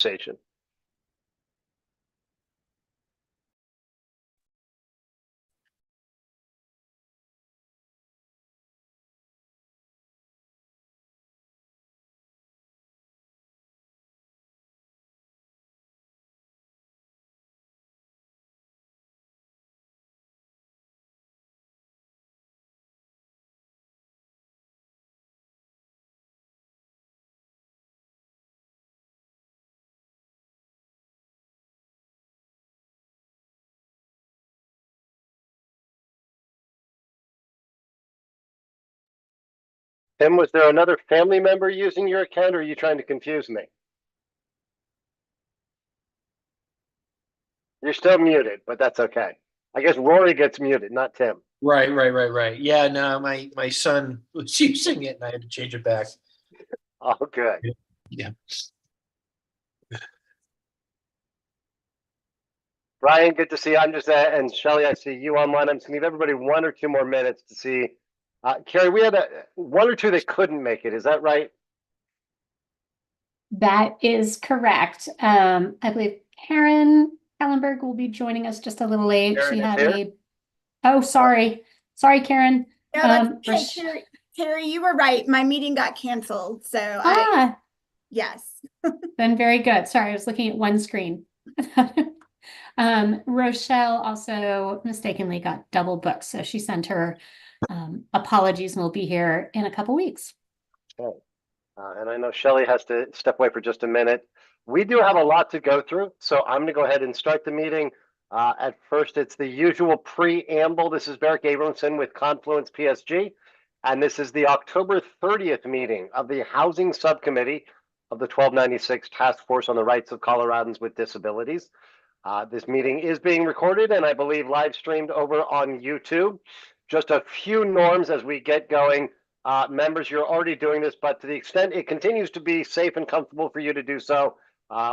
conversation. Tim, was there another family member using your account, or are you trying to confuse me? You're still muted, but that's okay. I guess Rory gets muted, not Tim. Right. Yeah, no, my son was using it and I had to change it back. Oh, good. Yeah. Brian, good to see you. I'm just and Shelly, I see you online. I'm just gonna give everybody 1 or 2 more minutes to see. Carrie, we had 1 or 2 that couldn't make it. Is that right? That is correct. I believe Karen Ellenberg will be joining us just a little late. Karen She is had here? oh, sorry. Sorry, Karen. No, that's okay, Carrie, you were right. My meeting got canceled. So yes. Then very good. Sorry, I was looking at one screen. Rochelle also mistakenly got double booked, so she sent her apologies and will be here in a couple weeks. Okay. And I know Shelly has to step away for just a minute. We do have a lot to go through, so I'm going to go ahead and start the meeting. At first, it's the usual preamble. This is Barrick Abramson with Confluence PSG, and this is the October 30th meeting of the Housing Subcommittee of the 1296 Task Force on the Rights of Coloradans with Disabilities. This meeting is being recorded and I believe live streamed over on YouTube. Just a few norms as we get going. Members, you're already doing this, but to the extent it continues to be safe and comfortable for you to do so,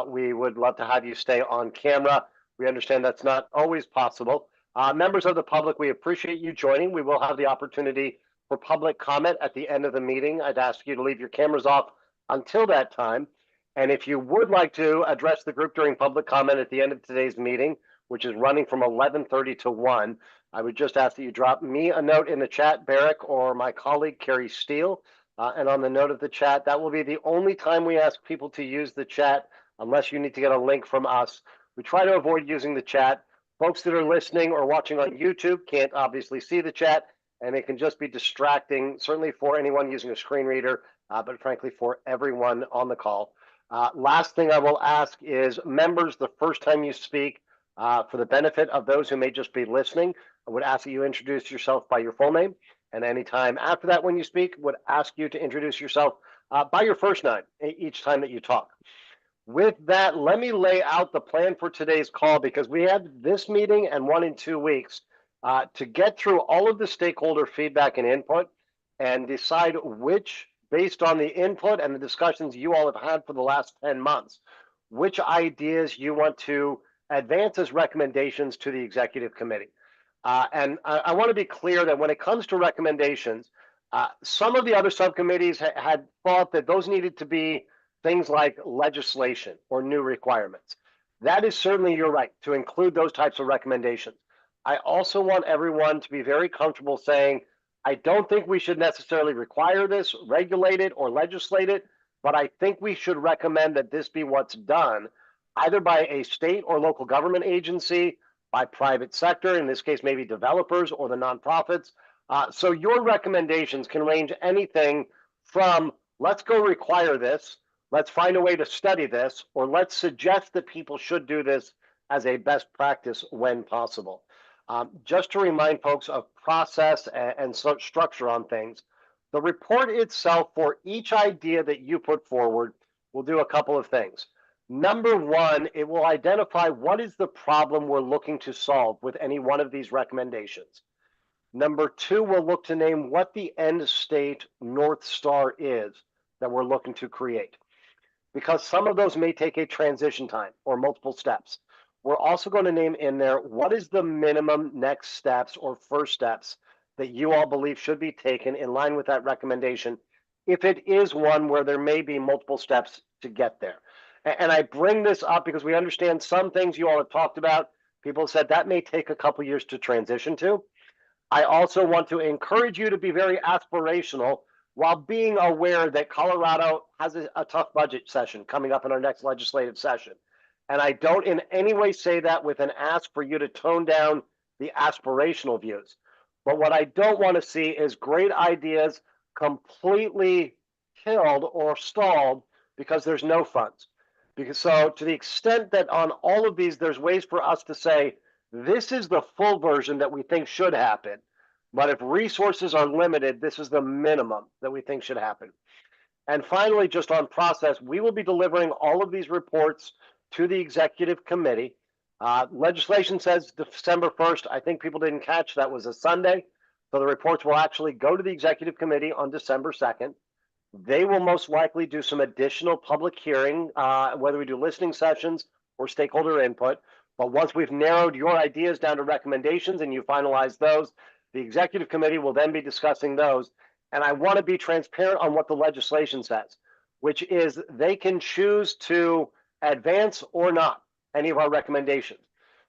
we would love to have you stay on camera. We understand that's not always possible. Members of the public, we appreciate you joining. We will have the opportunity for public comment at the end of the meeting. I'd ask you to leave your cameras off until that time. And if you would like to address the group during public comment at the end of today's meeting, which is running from 11:30 to 1, I would just ask that you drop me a note in the chat, Barrick, or my colleague, Carrie Steele. And on the note of the chat, that will be the only time we ask people to use the chat, unless you need to get a link from us. We try to avoid using the chat. Folks that are listening or watching on YouTube can't obviously see the chat, and it can just be distracting, certainly for anyone using a screen reader, but frankly, for everyone on the call. Last thing I will ask is members, the first time you speak, for the benefit of those who may just be listening, I would ask that you introduce yourself by your full name. And anytime after that, when you speak, would ask you to introduce yourself by your first name each time that you talk. With that, let me lay out the plan for today's call, because we had this meeting and one in 2 weeks to get through all of the stakeholder feedback and input and decide which, based on the input and the discussions you all have had for the last 10 months, which ideas you want to advance as recommendations to the executive committee. And I want to be clear that when it comes to recommendations, some of the other subcommittees had thought that those needed to be things like legislation or new requirements. That is certainly your right to include those types of recommendations. I also want everyone to be very comfortable saying, I don't think we should necessarily require this, regulate it, or legislate it, but I think we should recommend that this be what's done, either by a state or local government agency, by private sector, in this case, maybe developers or the nonprofits. So your recommendations can range anything from, let's go require this, let's find a way to study this, or let's suggest that people should do this as a best practice when possible. Just to remind folks of process and structure on things, the report itself for each idea that you put forward will do a couple of things. Number one, it will identify what is the problem we're looking to solve with any one of these recommendations. Number two, we'll look to name what the end state North Star is that we're looking to create, because some of those may take a transition time or multiple steps. We're also going to name in there what is the minimum next steps or first steps that you all believe should be taken in line with that recommendation, if it is one where there may be multiple steps to get there. And I bring this up because we understand some things you all have talked about. People have said that may take a couple years to transition to. I also want to encourage you to be very aspirational while being aware that Colorado has a tough budget session coming up in our next legislative session. And I don't in any way say that with an ask for you to tone down the aspirational views. But what I don't want to see is great ideas completely killed or stalled because there's no funds. Because so to the extent that on all of these, there's ways for us to say, this is the full version that we think should happen. But if resources are limited, this is the minimum that we think should happen. And finally, just on process, we will be delivering all of these reports to the executive committee. Legislation says December 1st. I think people didn't catch that was a Sunday. So the reports will actually go to the executive committee on December 2nd. They will most likely do some additional public hearing, whether we do listening sessions or stakeholder input. But once we've narrowed your ideas down to recommendations and you finalize those, the executive committee will then be discussing those. And I want to be transparent on what the legislation says, which is they can choose to advance or not any of our recommendations.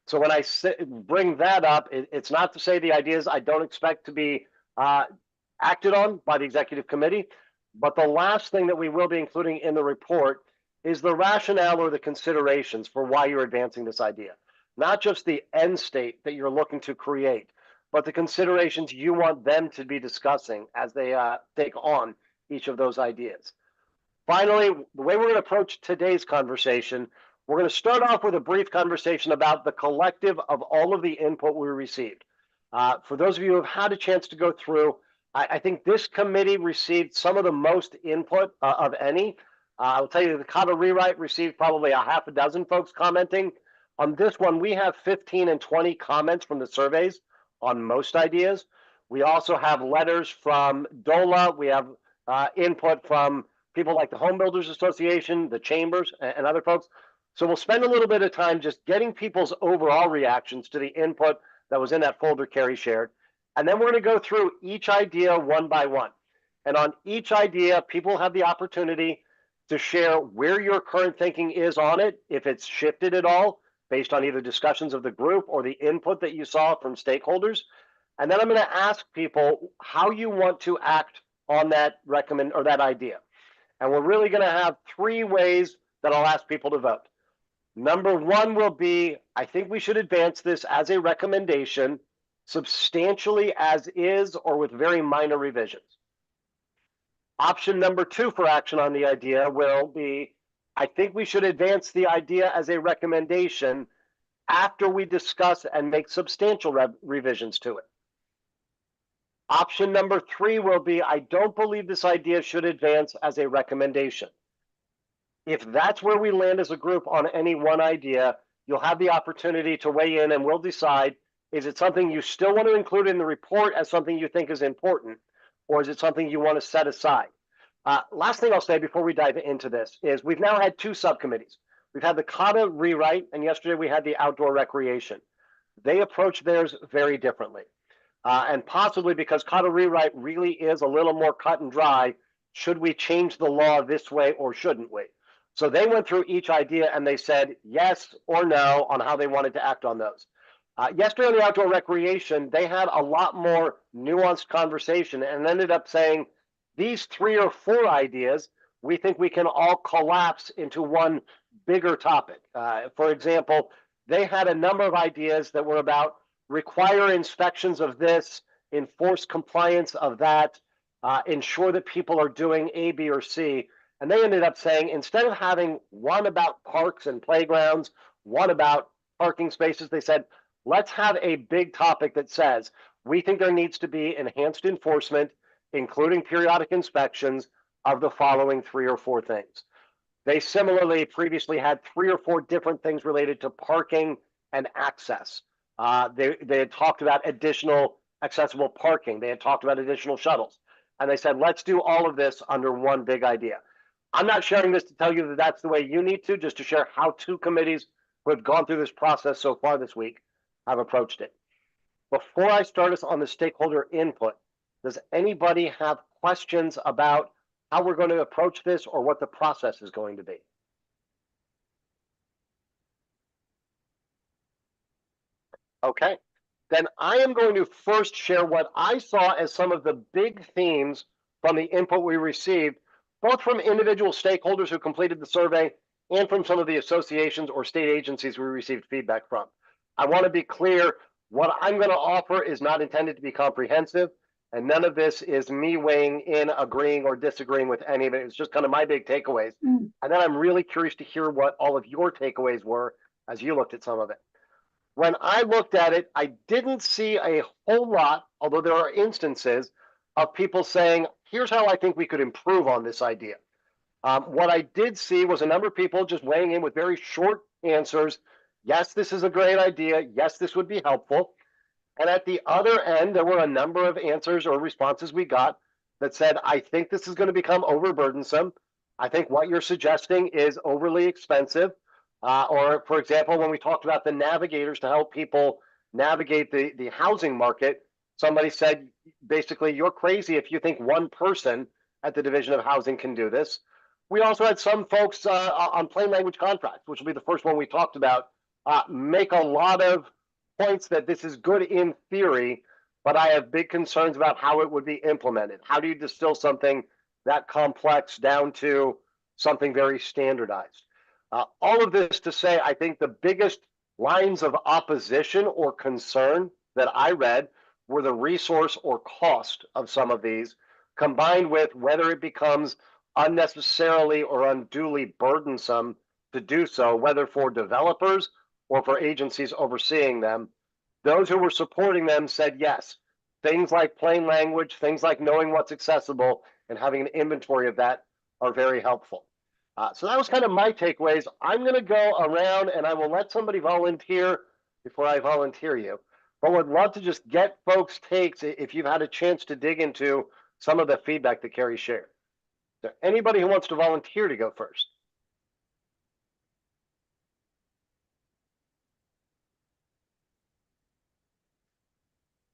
So when I bring that up, it's not to say the ideas I don't expect to be acted on by the executive committee. But the last thing that we will be including in the report is the rationale or the considerations for why you're advancing this idea. Not just the end state that you're looking to create, but the considerations you want them to be discussing as they take on each of those ideas. Finally, the way we're going to approach today's conversation, we're going to start off with a brief conversation about the collective of all of the input we received. For those of you who have had a chance to go through, I think this committee received some of the most input of any. I'll tell you, the CATA rewrite received probably a half a dozen folks commenting. On this one, we have 15 and 20 comments from the surveys on most ideas. We also have letters from DOLA. We have input from people like the Home Builders Association, the chambers, and other folks. So we'll spend a little bit of time just getting people's overall reactions to the input that was in that folder Carrie shared. And then we're going to go through each idea one by one. And on each idea, people have the opportunity to share where your current thinking is on it, if it's shifted at all, based on either discussions of the group or the input that you saw from stakeholders. And then I'm going to ask people how you want to act on that that idea. And we're really going to have three ways that I'll ask people to vote. Number one will be, I think we should advance this as a recommendation, substantially as is or with very minor revisions. Option number two for action on the idea will be, I think we should advance the idea as a recommendation after we discuss and make substantial revisions to it. Option number three will be, I don't believe this idea should advance as a recommendation. If that's where we land as a group on any one idea, you'll have the opportunity to weigh in and we'll decide, is it something you still want to include in the report as something you think is important, or is it something you want to set aside? Last thing I'll say before we dive into this is we've now had two subcommittees. We've had the CATA rewrite, and yesterday we had the outdoor recreation. They approach theirs very differently. And possibly because CATA rewrite really is a little more cut and dry, should we change the law this way or shouldn't we? So they went through each idea and they said yes or no on how they wanted to act on those. Yesterday on the outdoor recreation, they had a lot more nuanced conversation and ended up saying these 3 or 4 ideas we think we can all collapse into one bigger topic. For example, they had a number of ideas that were about require inspections of this, enforce compliance of that, ensure that people are doing A, B, or C. And they ended up saying instead of having one about parks and playgrounds, one about parking spaces, they said, let's have a big topic that says we think there needs to be enhanced enforcement, including periodic inspections of the following 3 or 4 things. They similarly previously had 3 or 4 different things related to parking and access. They had talked about additional accessible parking. They had talked about additional shuttles. And they said, let's do all of this under one big idea. I'm not sharing this to tell you that that's the way you need to, just to share how 2 committees who have gone through this process so far this week have approached it. Before I start us on the stakeholder input, does anybody have questions about how we're going to approach this or what the process is going to be? Okay. Then I am going to first share what I saw as some of the big themes from the input we received, both from individual stakeholders who completed the survey and from some of the associations or state agencies we received feedback from. I want to be clear, what I'm going to offer is not intended to be comprehensive, and none of this is me weighing in, agreeing or disagreeing with any of it. It's just kind of my big takeaways. Mm. And then I'm really curious to hear what all of your takeaways were as you looked at some of it. When I looked at it, I didn't see a whole lot, although there are instances of people saying, here's how I think we could improve on this idea. What I did see was a number of people just weighing in with very short answers. Yes, this is a great idea. Yes, this would be helpful. And at the other end, there were a number of answers or responses we got that said, I think this is going to become overburdensome. I think what you're suggesting is overly expensive. Or, for example, when we talked about the navigators to help people navigate the housing market, somebody said, basically, you're crazy if you think one person at the Division of Housing can do this. We also had some folks on plain language contracts, which will be the first one we talked about, make a lot of points that this is good in theory, but I have big concerns about how it would be implemented. How do you distill something that complex down to something very standardized? All of this to say, I think the biggest lines of opposition or concern that I read were the resource or cost of some of these, combined with whether it becomes unnecessarily or unduly burdensome to do so, whether for developers or for agencies overseeing them. Those who were supporting them said yes. Things like plain language, things like knowing what's accessible and having an inventory of that are very helpful. So that was kind of my takeaways. I'm going to go around and I will let somebody volunteer before I volunteer you. But would love to just get folks' takes if you've had a chance to dig into some of the feedback that Carrie shared. Is there anybody who wants to volunteer to go first?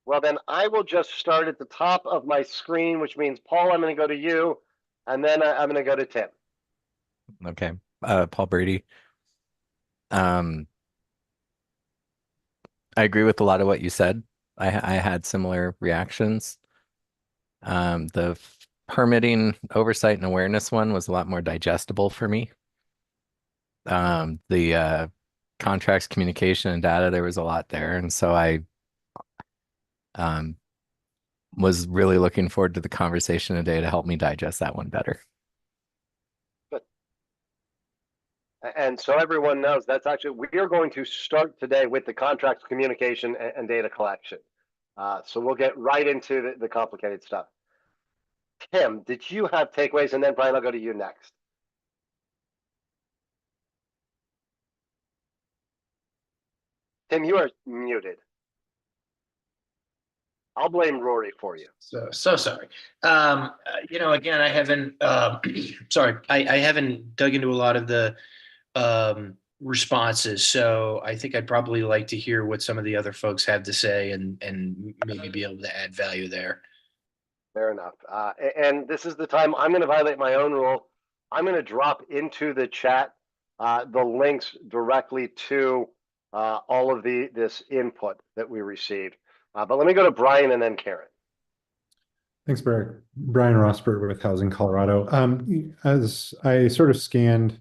Well, then I will just start at the top of my screen, which means, Paul, I'm going to go to you, and then I'm going to go to Tim. Okay. Paul Brady. I agree with a lot of what you said. I had similar reactions. The permitting oversight and awareness one was a lot more digestible for me. The contracts, communication, and data, there was a lot there. And so I was really looking forward to the conversation today to help me digest that one better. And so everyone knows that's actually, we are going to start today with the contracts, communication, and data collection. So we'll get right into the complicated stuff. Tim, did you have takeaways? And then Brian, I'll go to you next. Tim, you are muted. I'll blame Rory for you. So sorry. Again, I haven't, sorry, I haven't dug into a lot of the responses. So I think I'd probably like to hear what some of the other folks have to say and maybe be able to add value there. Fair enough. And this is the time I'm going to violate my own rule. I'm going to drop into the chat the links directly to all of this input that we received. But let me go to Brian and then Karen. Thanks, Barry. Brian Rosberg with Housing Colorado. As I sort of scanned,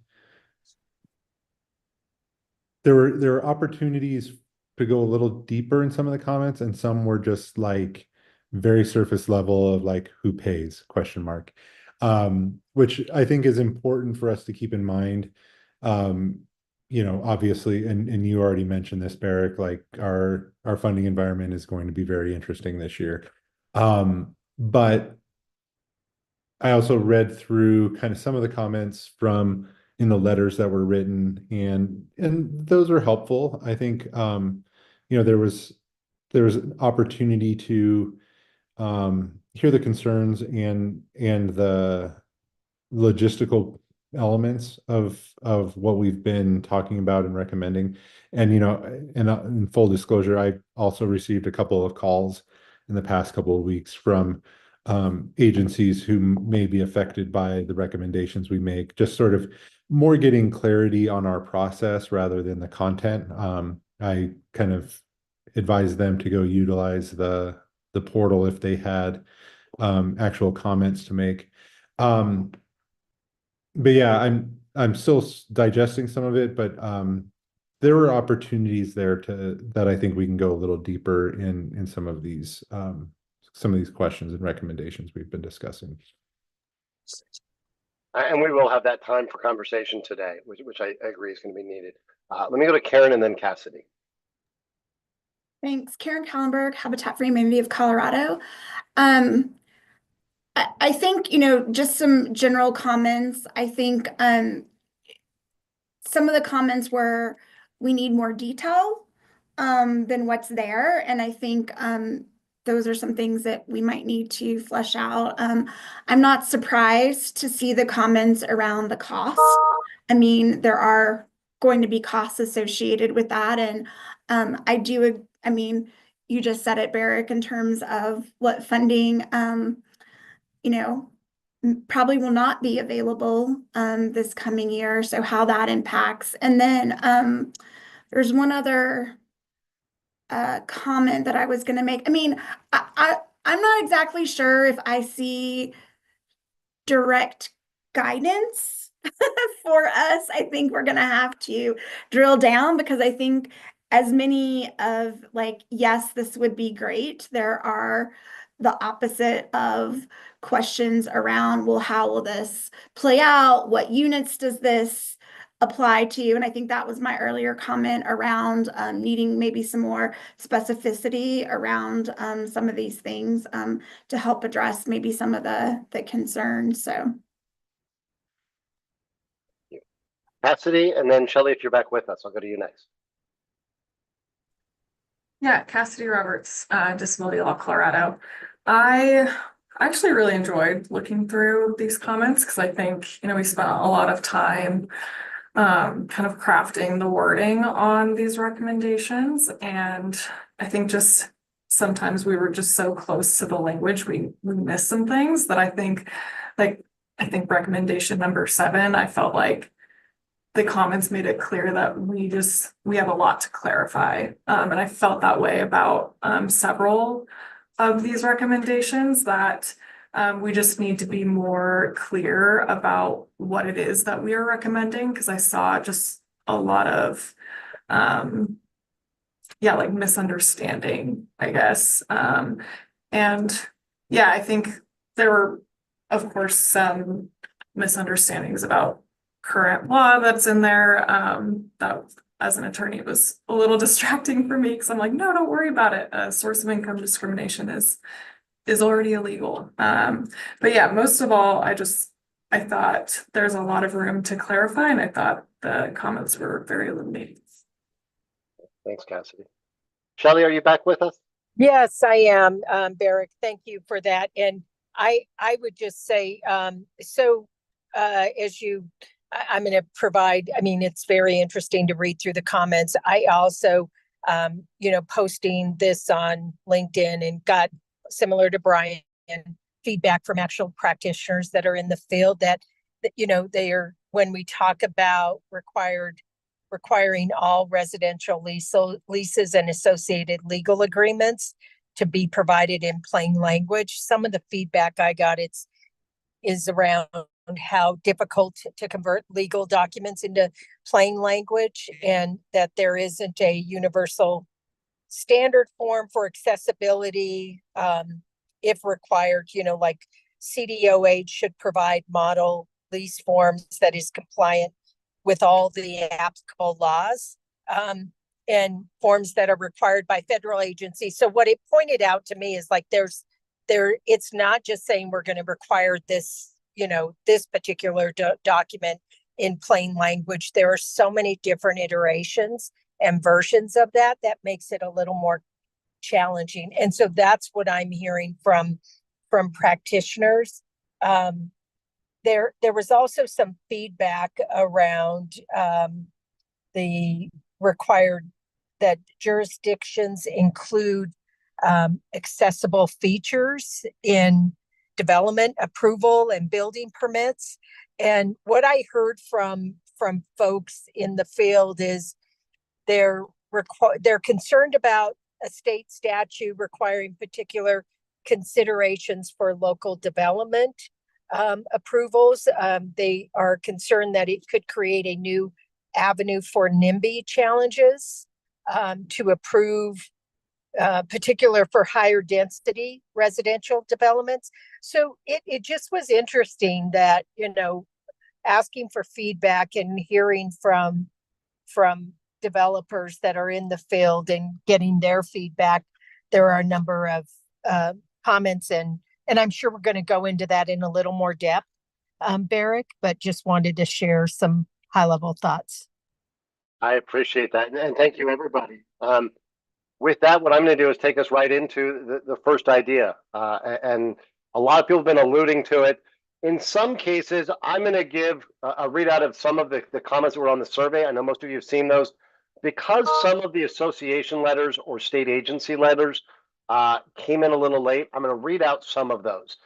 there were opportunities to go a little deeper in some of the comments, and some were just like very surface level of like who pays ? Which I think is important for us to keep in mind. Obviously, and you already mentioned this, Barrick, like our funding environment is going to be very interesting this year. But I also read through kind of some of the comments from in the letters that were written, and those were helpful. I think there was an opportunity to hear the concerns and the logistical elements of what we've been talking about and recommending. And in full disclosure, I also received a couple of calls in the past couple of weeks from agencies who may be affected by the recommendations we make, just sort of more getting clarity on our process rather than the content. I kind of advise them to go utilize the portal if they had actual comments to make. But yeah, I'm still digesting some of it, but there were opportunities there that I think we can go a little deeper in some of these questions and recommendations we've been discussing. And we will have that time for conversation today, which I agree is going to be needed. Let me go to Karen and then Cassidy. Thanks. Karen Kallenberg, Habitat for Humanity of Colorado. I think, just some general comments. I think some of the comments were, we need more detail than what's there. And I think those are some things that we might need to flesh out. I'm not surprised to see the comments around the cost. I mean, there are going to be costs associated with that. And you just said it, Barrick, in terms of what funding, probably will not be available this coming year. So how that impacts. And then there's one other comment that I was going to make. I mean, I'm not exactly sure if I see direct guidance for us. I think we're going to have to drill down, because I think as many of yes, this would be great, there are the opposite of questions around, well, how will this play out? What units does this apply to? And I think that was my earlier comment around needing maybe some more specificity around some of these things to help address maybe some of the concerns. So. Cassidy, and then Shelley, if you're back with us, I'll go to you next. Yeah, Cassidy Roberts, Disability Law Colorado. I actually really enjoyed looking through these comments, because I think, we spent a lot of time kind of crafting the wording on these recommendations. And I think just sometimes we were just so close to the language, we missed some things that I think recommendation number 7, I felt like the comments made it clear that we have a lot to clarify. And I felt that way about several of these recommendations, that we just need to be more clear about what it is that we are recommending, because I saw just a lot of misunderstanding, I guess. And yeah, I think there were, of course, some misunderstandings about current law that's in there. That, as an attorney, it was a little distracting for me, because I'm like, no, don't worry about it. Source of income discrimination is already illegal. But yeah, most of all, I thought there's a lot of room to clarify, and I thought the comments were very illuminating. Thanks, Cassidy. Shelley, are you back with us? Yes, I am, Barrick. Thank you for that. And I would just say, I'm going to provide, it's very interesting to read through the comments. I also, posting this on LinkedIn, and got, similar to Brian, feedback from actual practitioners that are in the field that they are, when we talk about requiring all residential leases and associated legal agreements to be provided in plain language. Some of the feedback I got is around how difficult to convert legal documents into plain language, and that there isn't a universal standard form for accessibility. If required, like CDOH should provide model lease forms that is compliant with all the applicable laws, and forms that are required by federal agencies. So what it pointed out to me is it's not just saying we're going to require this, this particular document in plain language. There are so many different iterations and versions of that makes it a little more challenging. And so that's what I'm hearing from practitioners. There was also some feedback around the required that jurisdictions include accessible features in development approval and building permits. And what I heard from folks in the field is they're concerned about a state statute requiring particular considerations for local development approvals. They are concerned that it could create a new avenue for NIMBY challenges to approve particular for higher density residential developments. So it just was interesting that, asking for feedback and hearing from developers that are in the field and getting their feedback. There are a number of comments and I'm sure we're going to go into that in a little more depth, Barrick, but just wanted to share some high level thoughts. I appreciate that. And thank you, everybody. With that, what I'm going to do is take us right into the first idea. And a lot of people have been alluding to it. In some cases, I'm going to give a readout of some of the comments that were on the survey. I know most of you have seen those. Because some of the association letters or state agency letters came in a little late, I'm going to read out some of those.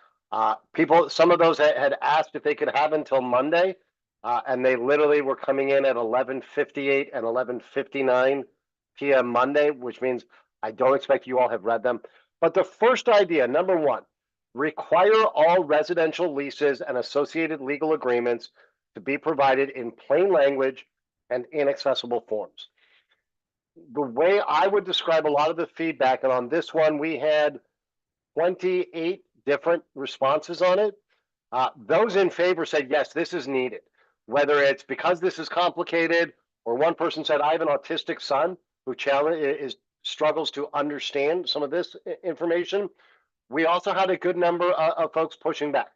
Some of those had asked if they could have until Monday, and they literally were coming in at 11:58 and 11:59 p.m. Monday, which means I don't expect you all have read them. But the first idea, number one, require all residential leases and associated legal agreements to be provided in plain language and inaccessible forms. The way I would describe a lot of the feedback, and on this one, we had 28 different responses on it. Those in favor said, yes, this is needed. Whether it's because this is complicated, or one person said, I have an autistic son who struggles to understand some of this information. We also had a good number of folks pushing back,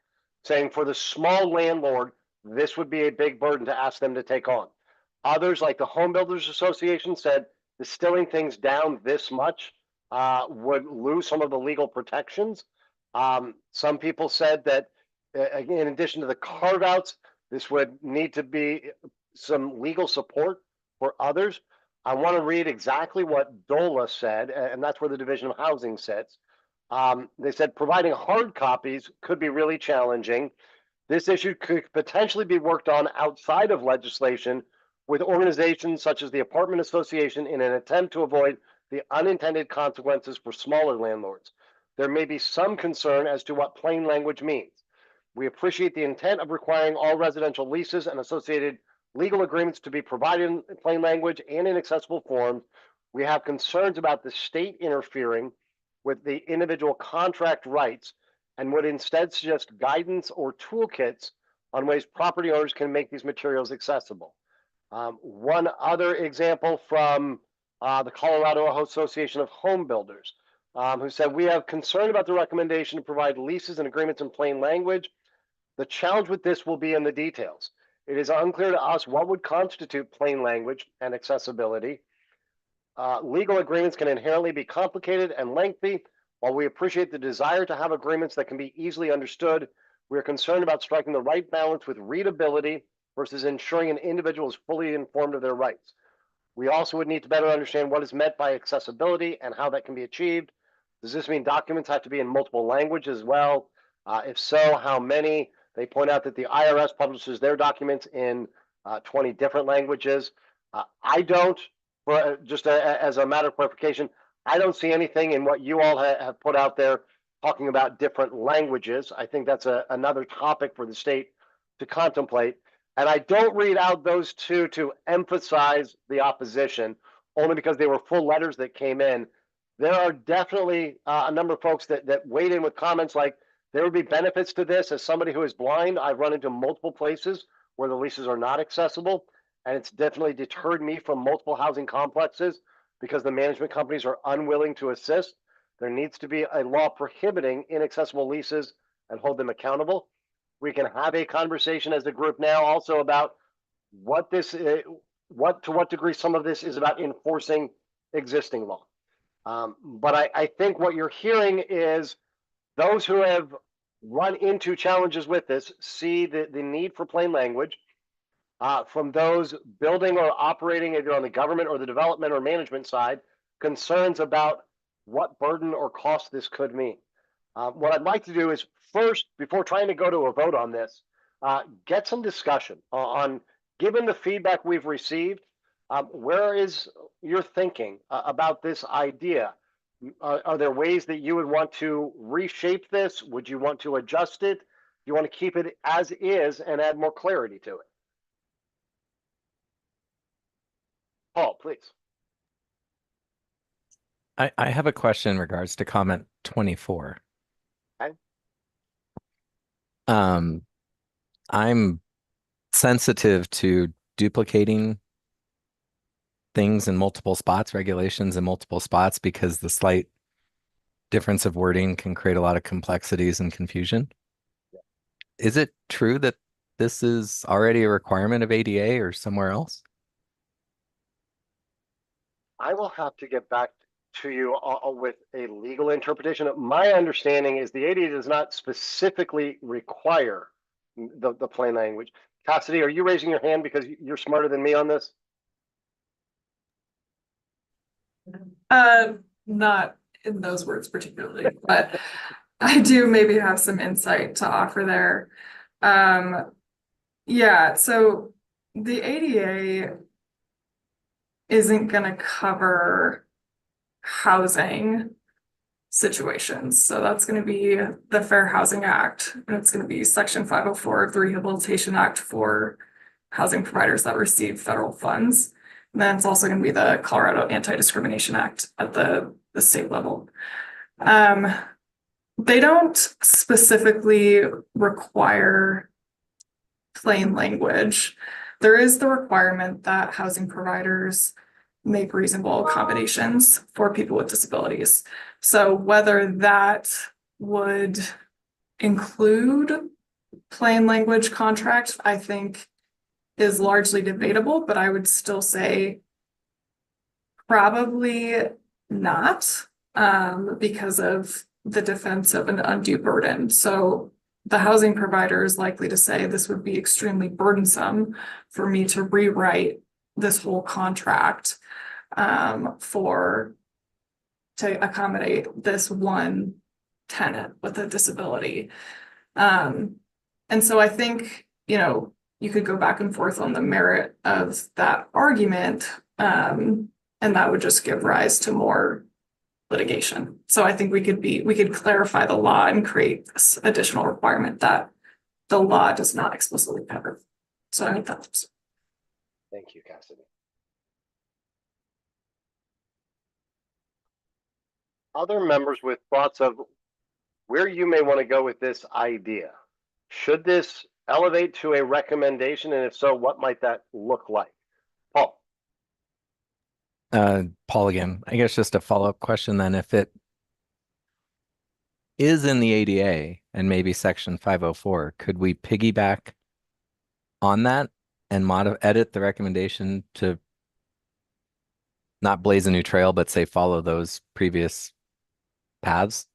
saying for the small landlord, this would be a big burden to ask them to take on. Others, like the Home Builders Association, said distilling things down this much would lose some of the legal protections. Some people said that in addition to the carve-outs, this would need to be some legal support for others. I want to read exactly what DOLA said, and that's where the Division of Housing sits. They said providing hard copies could be really challenging. This issue could potentially be worked on outside of legislation with organizations such as the Apartment Association in an attempt to avoid the unintended consequences for smaller landlords. There may be some concern as to what plain language means. We appreciate the intent of requiring all residential leases and associated legal agreements to be provided in plain language and in accessible forms. We have concerns about the state interfering with the individual contract rights and would instead suggest guidance or toolkits on ways property owners can make these materials accessible. One other example from the Colorado Association of Home Builders, who said, we have concern about the recommendation to provide leases and agreements in plain language. The challenge with this will be in the details. It is unclear to us what would constitute plain language and accessibility. Legal agreements can inherently be complicated and lengthy. While we appreciate the desire to have agreements that can be easily understood, we are concerned about striking the right balance with readability versus ensuring an individual is fully informed of their rights. We also would need to better understand what is meant by accessibility and how that can be achieved. Does this mean documents have to be in multiple languages as well? If so, how many? They point out that the IRS publishes their documents in 20 different languages. I don't, as a matter of clarification, I don't see anything in what you all have put out there talking about different languages. I think that's another topic for the state to contemplate. And I don't read out those two to emphasize the opposition, only because they were full letters that came in. There are definitely a number of folks that weighed in with comments like, there would be benefits to this. As somebody who is blind, I've run into multiple places where the leases are not accessible, and it's definitely deterred me from multiple housing complexes because the management companies are unwilling to assist. There needs to be a law prohibiting inaccessible leases and hold them accountable. We can have a conversation as a group now also about what to what degree some of this is about enforcing existing law. But I think what you're hearing is those who have run into challenges with this see the need for plain language. From those building or operating either on the government or the development or management side, concerns about what burden or cost this could mean. What I'd like to do is first, before trying to go to a vote on this, get some discussion on, given the feedback we've received, where is your thinking about this idea? Are there ways that you would want to reshape this? Would you want to adjust it? You want to keep it as is and add more clarity to it? Paul, please. I have a question in regards to comment 24. Okay. I'm sensitive to duplicating things in multiple spots, regulations in multiple spots, because the slight difference of wording can create a lot of complexities and confusion. Is it true that this is already a requirement of ADA or somewhere else? I will have to get back to you with a legal interpretation. My understanding is the ADA does not specifically require the plain language. Cassidy, are you raising your hand because you're smarter than me on this? Not in those words particularly, but I do maybe have some insight to offer there. Yeah, so the ADA isn't gonna cover housing situations. So that's gonna be the Fair Housing Act, and it's gonna be Section 504 of the Rehabilitation Act for housing providers that receive federal funds. And then it's also gonna be the Colorado Anti-Discrimination Act at the state level. They don't specifically require plain language. There is the requirement that housing providers make reasonable accommodations for people with disabilities. So whether that would include plain language contract, I think is largely debatable, but I would still say probably not, because of the defense of an undue burden. So the housing provider is likely to say this would be extremely burdensome for me to rewrite this whole contract to accommodate this one tenant with a disability. And so I think, you could go back and forth on the merit of that argument, and that would just give rise to more litigation. So I think we could clarify the law and create this additional requirement that the law does not explicitly cover. So I think that's. Thank you, Cassidy. Other members with thoughts of where you may want to go with this idea? Should this elevate to a recommendation? And if so, what might that look like? Paul. Paul again, I guess just a follow-up question then. If it is in the ADA and maybe section 504, could we piggyback on that and edit the recommendation to not blaze a new trail, but say follow those previous paths?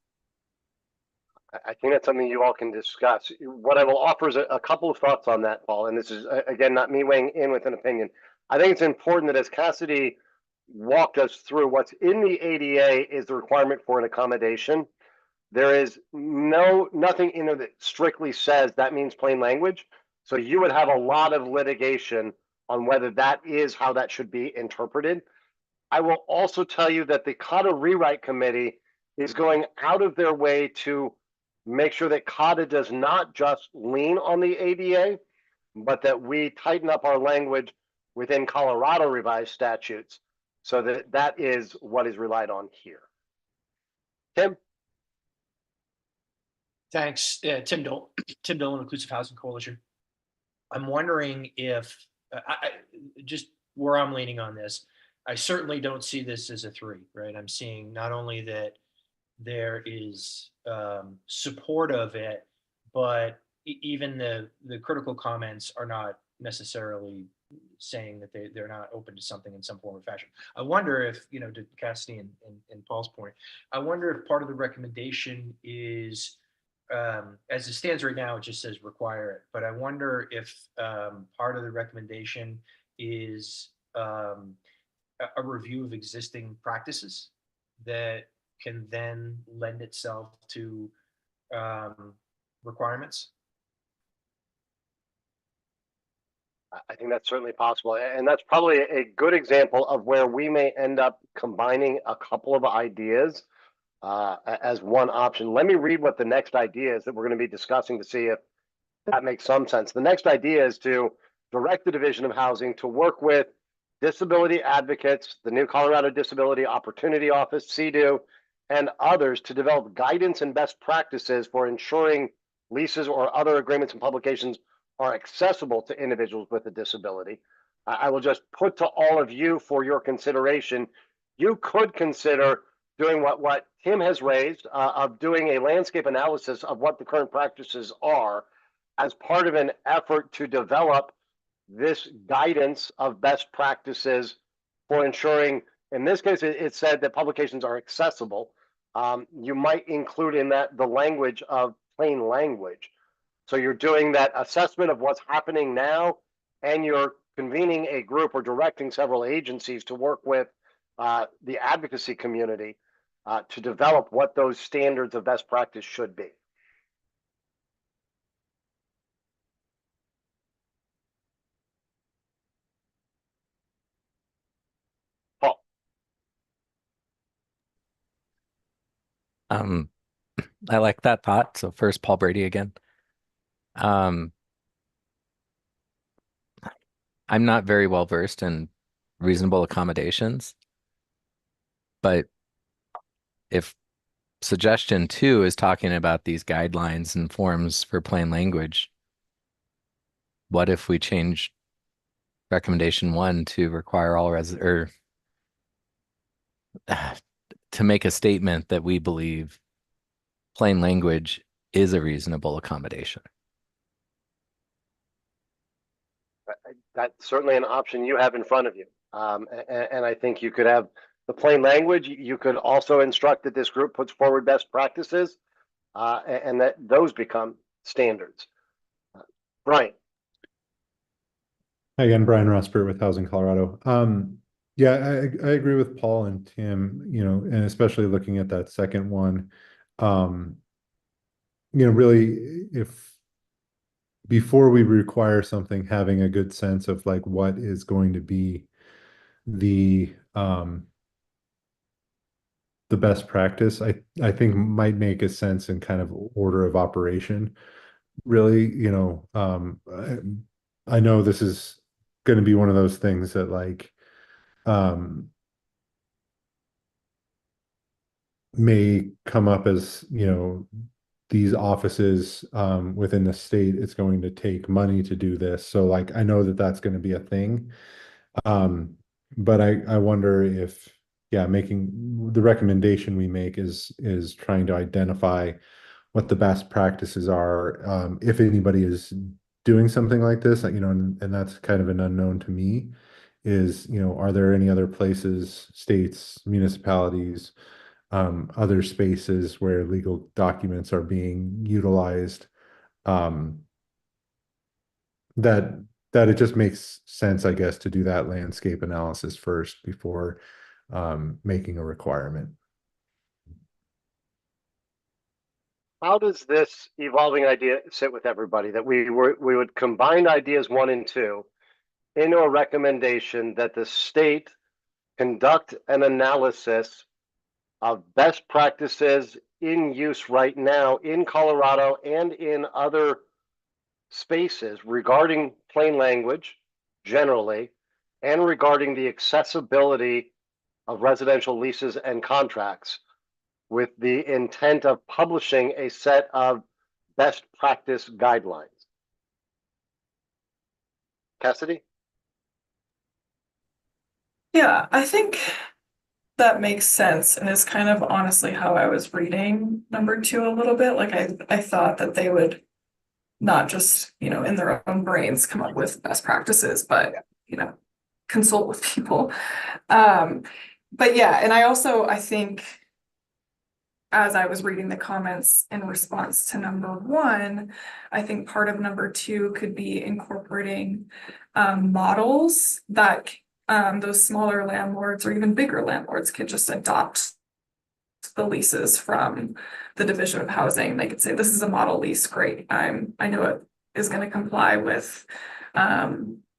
I think that's something you all can discuss. What I will offer is a couple of thoughts on that, Paul, and this is, again, not me weighing in with an opinion. I think it's important that as Cassidy walked us through, what's in the ADA is the requirement for an accommodation. There is nothing in there that strictly says that means plain language. So you would have a lot of litigation on whether that is how that should be interpreted. I will also tell you that the CADA Rewrite Committee is going out of their way to make sure that CADA does not just lean on the ADA, but that we tighten up our language within Colorado revised statutes so that that is what is relied on here. Tim? Thanks, Tim Dolan, Inclusive Housing Coalition. I'm wondering if, just where I'm leaning on this, I certainly don't see this as a 3, right? I'm seeing not only that there is support of it, but even the critical comments are not necessarily saying that they're not open to something in some form or fashion. I wonder if, to Cassidy and Paul's point, I wonder if part of the recommendation is, as it stands right now, it just says require it. But I wonder if part of the recommendation is a review of existing practices that can then lend itself to requirements. I think that's certainly possible. And that's probably a good example of where we may end up combining a couple of ideas as one option. Let me read what the next idea is that we're going to be discussing to see if that makes some sense. The next idea is to direct the Division of Housing to work with disability advocates, the new Colorado Disability Opportunity Office, CDO, and others to develop guidance and best practices for ensuring leases or other agreements and publications are accessible to individuals with a disability. I will just put to all of you for your consideration, you could consider doing what Tim has raised, of doing a landscape analysis of what the current practices are as part of an effort to develop this guidance of best practices for ensuring, in this case, it said that publications are accessible. You might include in that the language of plain language. So you're doing that assessment of what's happening now, and you're convening a group or directing several agencies to work with the advocacy community to develop what those standards of best practice should be. Paul. I like that thought. So first, Paul Brady again. I'm not very well versed in reasonable accommodations, but if suggestion 2 is talking about these guidelines and forms for plain language, what if we change recommendation 1 to require all or to make a statement that we believe plain language is a reasonable accommodation? That's certainly an option you have in front of you. And I think you could have the plain language. You could also instruct that this group puts forward best practices and that those become standards. Brian. Hi again, Brian Rosper with Housing Colorado. Yeah, I agree with Paul and Tim, and especially looking at that second one. Really, if before we require something, having a good sense of like what is going to be the best practice, I think might make a sense in kind of order of operation. Really, I know this is going to be one of those things that like may come up as, these offices within the state, it's going to take money to do this. So like, I know that that's going to be a thing. But I wonder if, yeah, making the recommendation we make is trying to identify what the best practices are. If anybody is doing something like this, and that's kind of an unknown to me, is, are there any other places, states, municipalities, other spaces where legal documents are being utilized, that it just makes sense, I guess, to do that landscape analysis first before making a requirement. How does this evolving idea sit with everybody, that we would combine ideas 1 and 2 into a recommendation that the state conduct an analysis of best practices in use right now in Colorado and in other spaces regarding plain language generally, and regarding the accessibility of residential leases and contracts, with the intent of publishing a set of best practice guidelines? Cassidy? Yeah, I think that makes sense and is kind of honestly how I was reading number 2 a little bit. Like I thought that they would not just, in their own brains come up with best practices, but, consult with people. But yeah, and I think as I was reading the comments in response to number 1, I think part of number 2 could be incorporating models that those smaller landlords or even bigger landlords could just adopt the leases from the Division of Housing. They could say, this is a model lease, great. I know it is going to comply with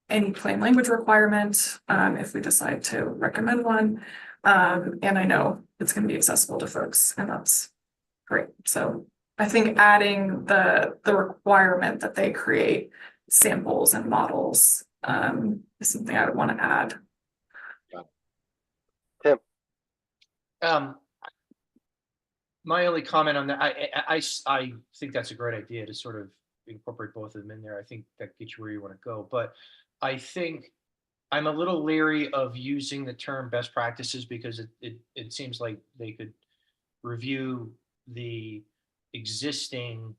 any plain language requirement, if we decide to recommend one. And I know it's going to be accessible to folks, and that's great. So I think adding the requirement that they create samples and models is something I would want to add. Tim, My only comment on that, I think that's a great idea to sort of incorporate both of them in there. I think that gets you where you want to go, but I think I'm a little leery of using the term best practices because it seems like they could review the existing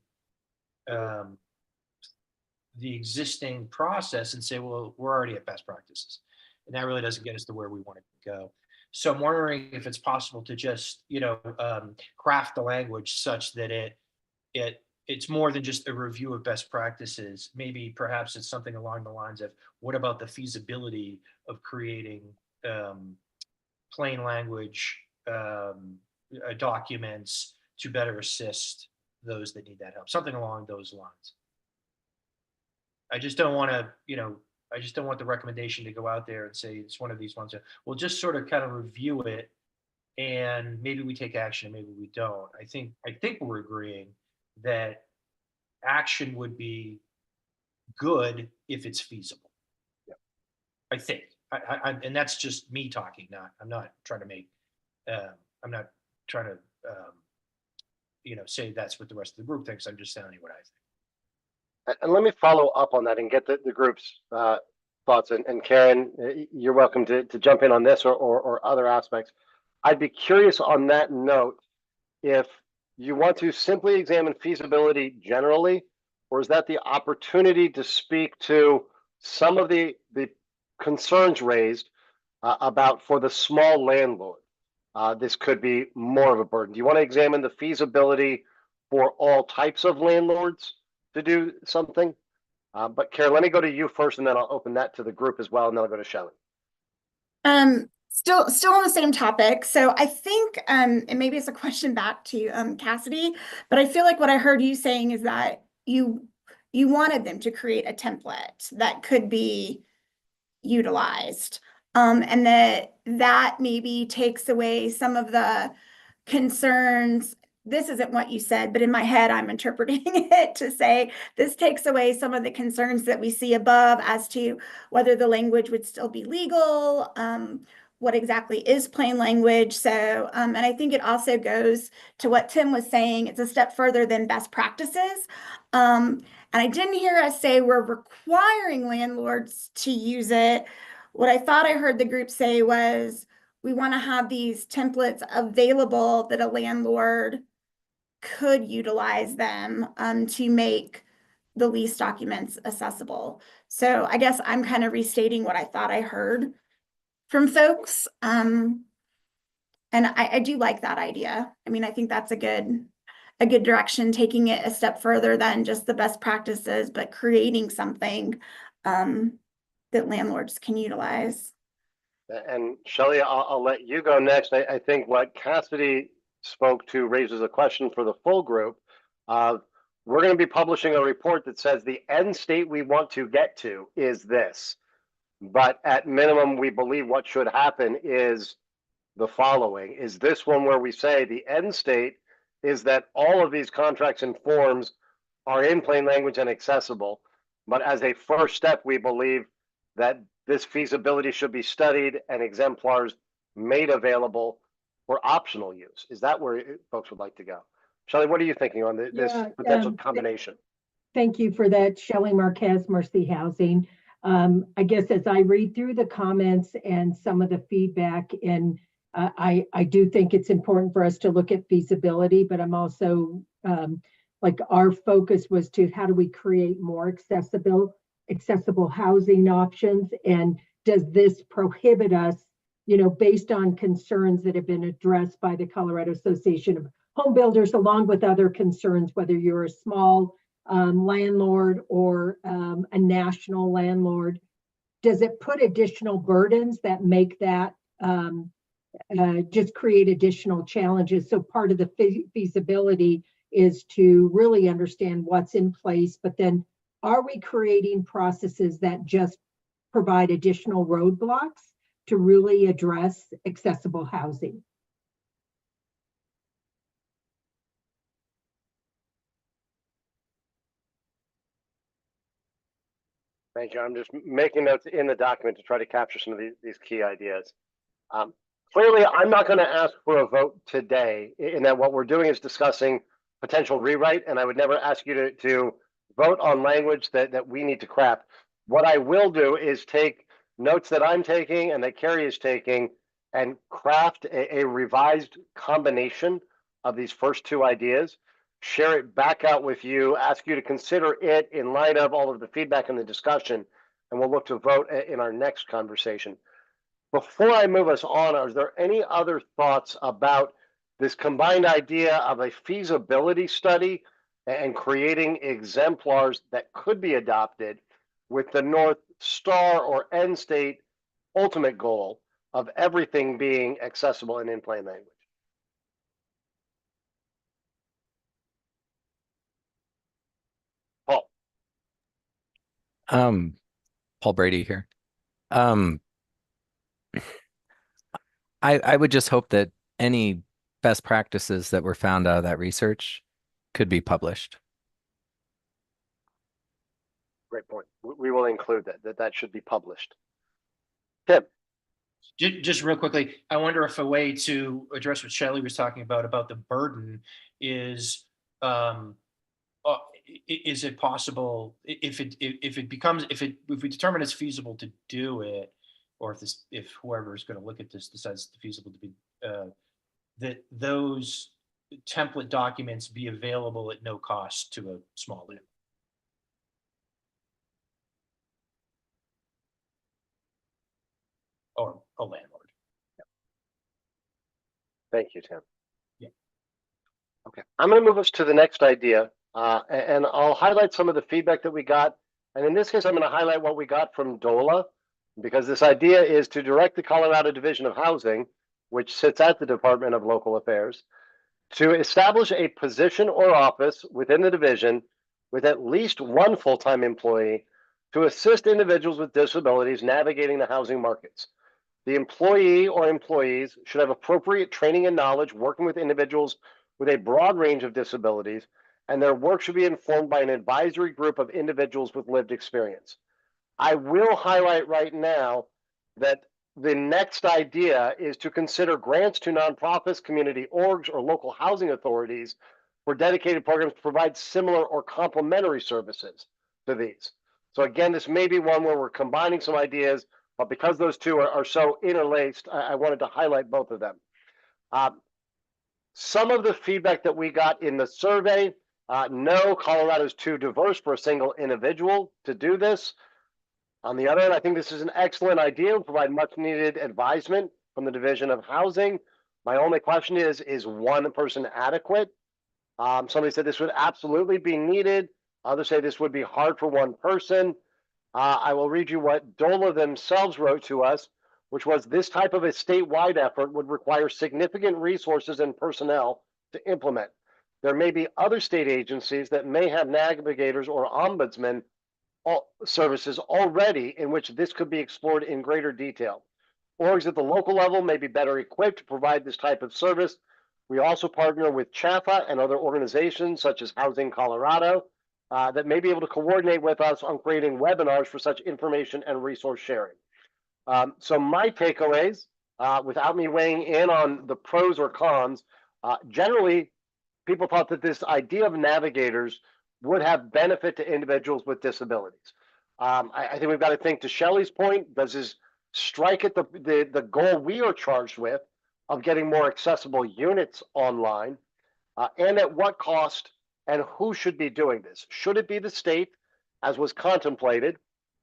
process and say, well, we're already at best practices, and that really doesn't get us to where we want to go. So I'm wondering if it's possible to just, craft the language such that it's more than just a review of best practices. Maybe perhaps it's something along the lines of, what about the feasibility of creating plain language documents to better assist those that need that help, something along those lines. I just don't want to, I just don't want the recommendation to go out there and say it's one of these ones that we'll just sort of kind of review it and maybe we take action and maybe we don't. I think we're agreeing that action would be good if it's feasible. Yeah. I think, and that's just me talking. I'm not trying to make, I'm not trying to, say that's what the rest of the group thinks. I'm just telling you what I think. and let me follow up on that and get the group's thoughts. And Karen, you're welcome to jump in on this or other aspects. I'd be curious on that note, if you want to simply examine feasibility generally, or is that the opportunity to speak to some of the concerns raised about for the small landlord? This could be more of a burden. Do you want to examine the feasibility for all types of landlords to do something? But Karen, let me go to you first, and then I'll open that to the group as well, and then I'll go to Shelley. Still on the same topic. So I think, and maybe it's a question back to Cassidy, but I feel like what I heard you saying is that you wanted them to create a template that could be utilized. And that maybe takes away some of the concerns. This isn't what you said, but in my head, I'm interpreting it to say this takes away some of the concerns that we see above as to whether the language would still be legal, what exactly is plain language. So, and I think it also goes to what Tim was saying. It's a step further than best practices. And I didn't hear us say we're requiring landlords to use it. What I thought I heard the group say was we want to have these templates available that a landlord could utilize them to make the lease documents accessible. So I guess I'm kind of restating what I thought I heard from folks. And I do like that idea. I mean, I think that's a good direction, taking it a step further than just the best practices, but creating something that landlords can utilize. And Shelley, I'll let you go next. I think what Cassidy spoke to raises a question for the full group. We're going to be publishing a report that says the end state we want to get to is this. But at minimum, we believe what should happen is the following. Is this one where we say the end state is that all of these contracts and forms are in plain language and accessible. But as a first step, we believe that this feasibility should be studied and exemplars made available for optional use. Is that where folks would like to go? Shelley, what are you thinking on this potential combination? Thank you for that, Shelley Marquez, Mercy Housing. I guess as I read through the comments and some of the feedback, and I do think it's important for us to look at feasibility, but I'm also like our focus was to how do we create more accessible housing options, and does this prohibit us, based on concerns that have been addressed by the Colorado Association of Home Builders, along with other concerns, whether you're a small landlord or a national landlord. Does it put additional burdens that make that just create additional challenges? So part of the feasibility is to really understand what's in place, but then are we creating processes that just provide additional roadblocks to really address accessible housing. Thank you. I'm just making notes in the document to try to capture some of these key ideas. Clearly, I'm not going to ask for a vote today in that what we're doing is discussing potential rewrite, and I would never ask you to vote on language that we need to craft. What I will do is take notes that I'm taking and that Carrie is taking and craft a revised combination of these first two ideas, share it back out with you, ask you to consider it in light of all of the feedback and the discussion, and we'll look to vote in our next conversation. Before I move us on, are there any other thoughts about this combined idea of a feasibility study and creating exemplars that could be adopted with the North Star or end state ultimate goal of everything being accessible and in plain language? Paul. Paul Brady here. I would just hope that any best practices that were found out of that research could be published. Great point. We will include that should be published. Tim. Just real quickly, I wonder if a way to address what Shelley was talking about the burden is it possible if we determine it's feasible to do it, or if whoever is going to look at this decides it's feasible to be that those template documents be available at no cost to a small landlord. Or a landlord. Thank you, Tim. Yeah. Okay, I'm going to move us to the next idea, and I'll highlight some of the feedback that we got. And in this case, I'm going to highlight what we got from DOLA, because this idea is to direct the Colorado Division of Housing, which sits at the Department of Local Affairs, to establish a position or office within the division with at least one full-time employee to assist individuals with disabilities navigating the housing markets. The employee or employees should have appropriate training and knowledge working with individuals with a broad range of disabilities, and their work should be informed by an advisory group of individuals with lived experience. I will highlight right now that the next idea is to consider grants to nonprofits, community orgs, or local housing authorities for dedicated programs to provide similar or complementary services to these. So again, this may be one where we're combining some ideas, but because those two are so interlaced, I wanted to highlight both of them. Some of the feedback that we got in the survey, no, Colorado is too diverse for a single individual to do this. On the other hand, I think this is an excellent idea and provide much needed advisement from the Division of Housing. My only question is one person adequate? Somebody said this would absolutely be needed. Others say this would be hard for one person. I will read you what DOLA themselves wrote to us, which was this type of a statewide effort would require significant resources and personnel to implement. There may be other state agencies that may have navigators or ombudsman services already in which this could be explored in greater detail. Orgs at the local level may be better equipped to provide this type of service. We also partner with CHAFA and other organizations such as Housing Colorado that may be able to coordinate with us on creating webinars for such information and resource sharing. So my takeaways, without me weighing in on the pros or cons, generally people thought that this idea of navigators would have benefit to individuals with disabilities. I think we've got to think to Shelley's point, does this strike at the goal we are charged with of getting more accessible units online, and at what cost, and who should be doing this? Should it be the state, as was contemplated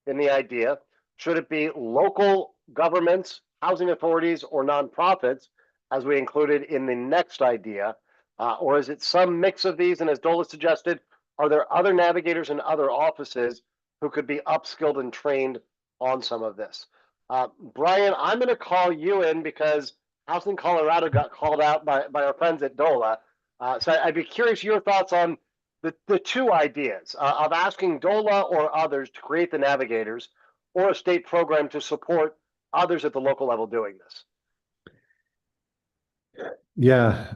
in the idea? Should it be local governments, housing authorities, or nonprofits, as we included in the next idea? Or is it some mix of these? And as Dola suggested, are there other navigators in other offices who could be upskilled and trained on some of this? Brian, I'm going to call you in because Housing Colorado got called out by our friends at DOLA. So I'd be curious your thoughts on the two ideas of asking DOLA or others to create the navigators, or a state program to support others at the local level doing this? Yeah,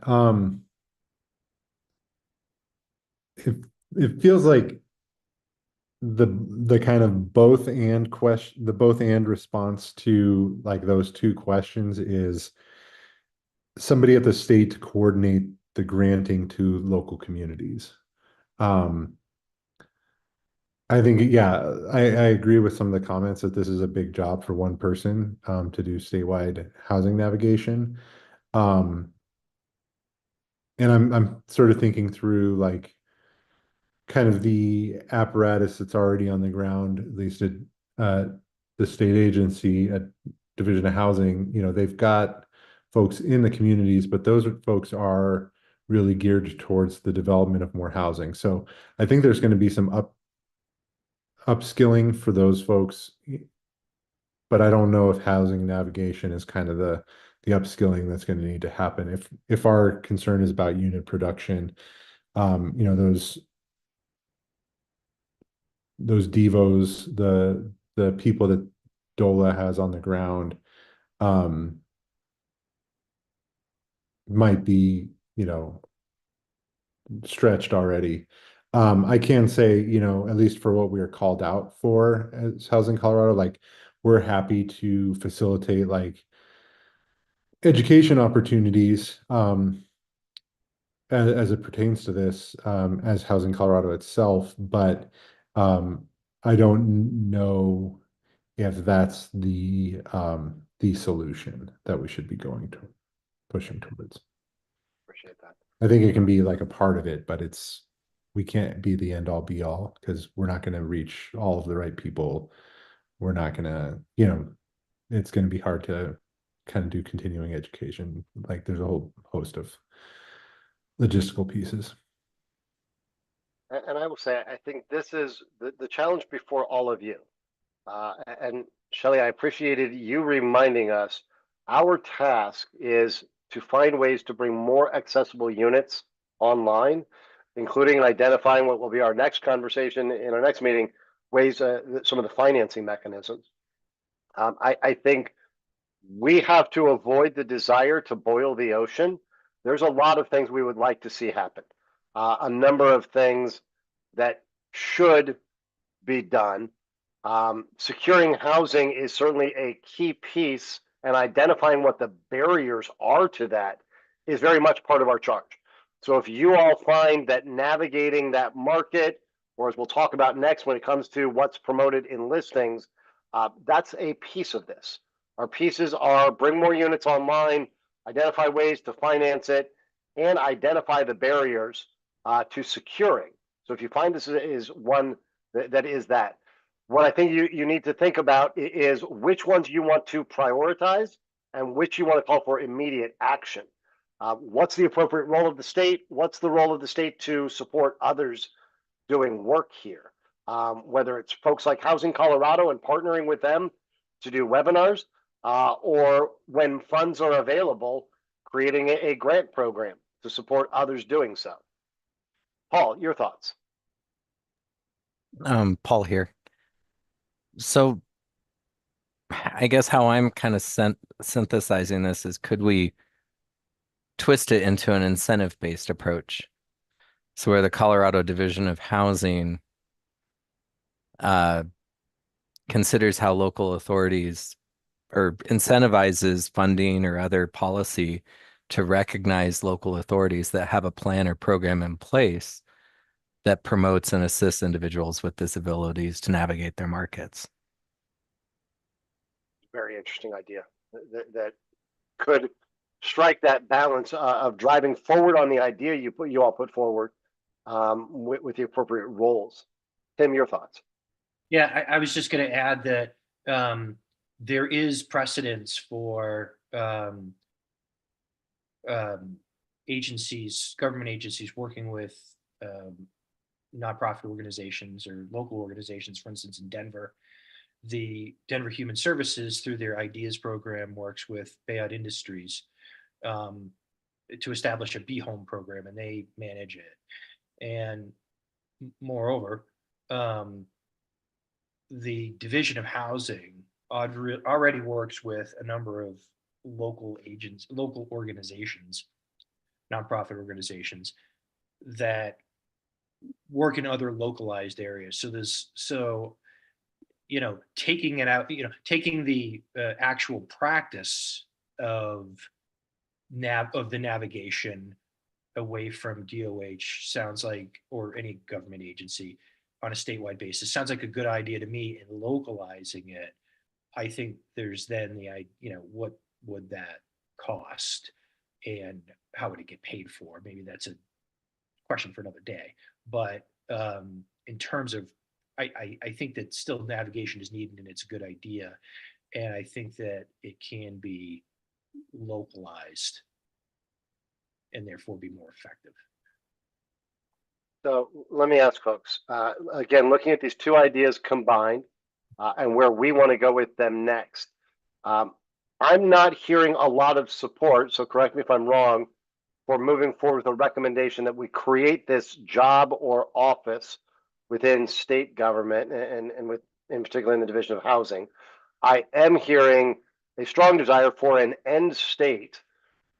it it feels like the kind of both and question, the both and response to like those two questions is somebody at the state to coordinate the granting to local communities. Um, I think, yeah, I agree with some of the comments that this is a big job for one person to do statewide housing navigation. Um, and I'm sort of thinking through like kind of the apparatus that's already on the ground, at least at the state agency at Division of Housing. You know, they've got folks in the communities, but those folks are really geared towards the development of more housing. So I think there's going to be some upskilling for those folks, but I don't know if housing navigation is kind of the upskilling that's going to need to happen. If our concern is about unit production, you know, those devos, the people that DOLA has on the ground, might be, you know, stretched already. I can say, you know, at least for what we are called out for as Housing Colorado, like we're happy to facilitate like education opportunities as it pertains to this as Housing Colorado itself, but I don't know if that's the solution that we should be going to pushing towards. Appreciate that. I think it can be like a part of it, but we can't be the end all be all because we're not going to reach all of the right people. We're not going to, you know, it's going to be hard to kind of do continuing education. Like there's a whole host of logistical pieces. And I will say, I think this is the challenge before all of you. And Shelley, I appreciated you reminding us our task is to find ways to bring more accessible units online, including identifying what will be our next conversation in our next meeting, ways, some of the financing mechanisms. I think we have to avoid the desire to boil the ocean. There's a lot of things we would like to see happen. A number of things that should be done. Securing housing is certainly a key piece, and identifying what the barriers are to that is very much part of our charge. So if you all find that navigating that market, or as we'll talk about next when it comes to what's promoted in listings, that's a piece of this. Our pieces are bring more units online, identify ways to finance it, and identify the barriers to securing. So if you find this is one that is that, what I think you need to think about is which ones you want to prioritize and which you want to call for immediate action. What's the appropriate role of the state? What's the role of the state to support others doing work here? Whether it's folks like Housing Colorado and partnering with them to do webinars, or when funds are available, creating a grant program to support others doing so. Paul, your thoughts? Paul here. So I guess how I'm kind of synthesizing this is, could we twist it into an incentive-based approach? So where the Colorado Division of Housing considers how local authorities or incentivizes funding or other policy to recognize local authorities that have a plan or program in place that promotes and assists individuals with disabilities to navigate their markets. Very interesting idea that could strike that balance of driving forward on the idea you all put forward with the appropriate roles. Tim, your thoughts? Yeah, I was just going to add that there is precedence for agencies, government agencies working with nonprofit organizations or local organizations. For instance, in Denver, the Denver Human Services, through their Ideas program, works with Bayard Industries to establish a B-Home program, and they manage it. And moreover, the Division of Housing already works with a number of local agents, local organizations, nonprofit organizations that work in other localized areas. So taking it out, taking the actual practice of the navigation away from DOH sounds like, or any government agency on a statewide basis, sounds like a good idea to me. And localizing it, I think there's then what would that cost and how would it get paid for? Maybe that's a question for another day. But in terms of, I think that still navigation is needed and it's a good idea. And I think that it can be localized and therefore be more effective. So let me ask folks, again, looking at these two ideas combined and where we want to go with them next. I'm not hearing a lot of support, so correct me if I'm wrong, for moving forward with a recommendation that we create this job or office within state government and in particular in the Division of Housing. I am hearing a strong desire for an end state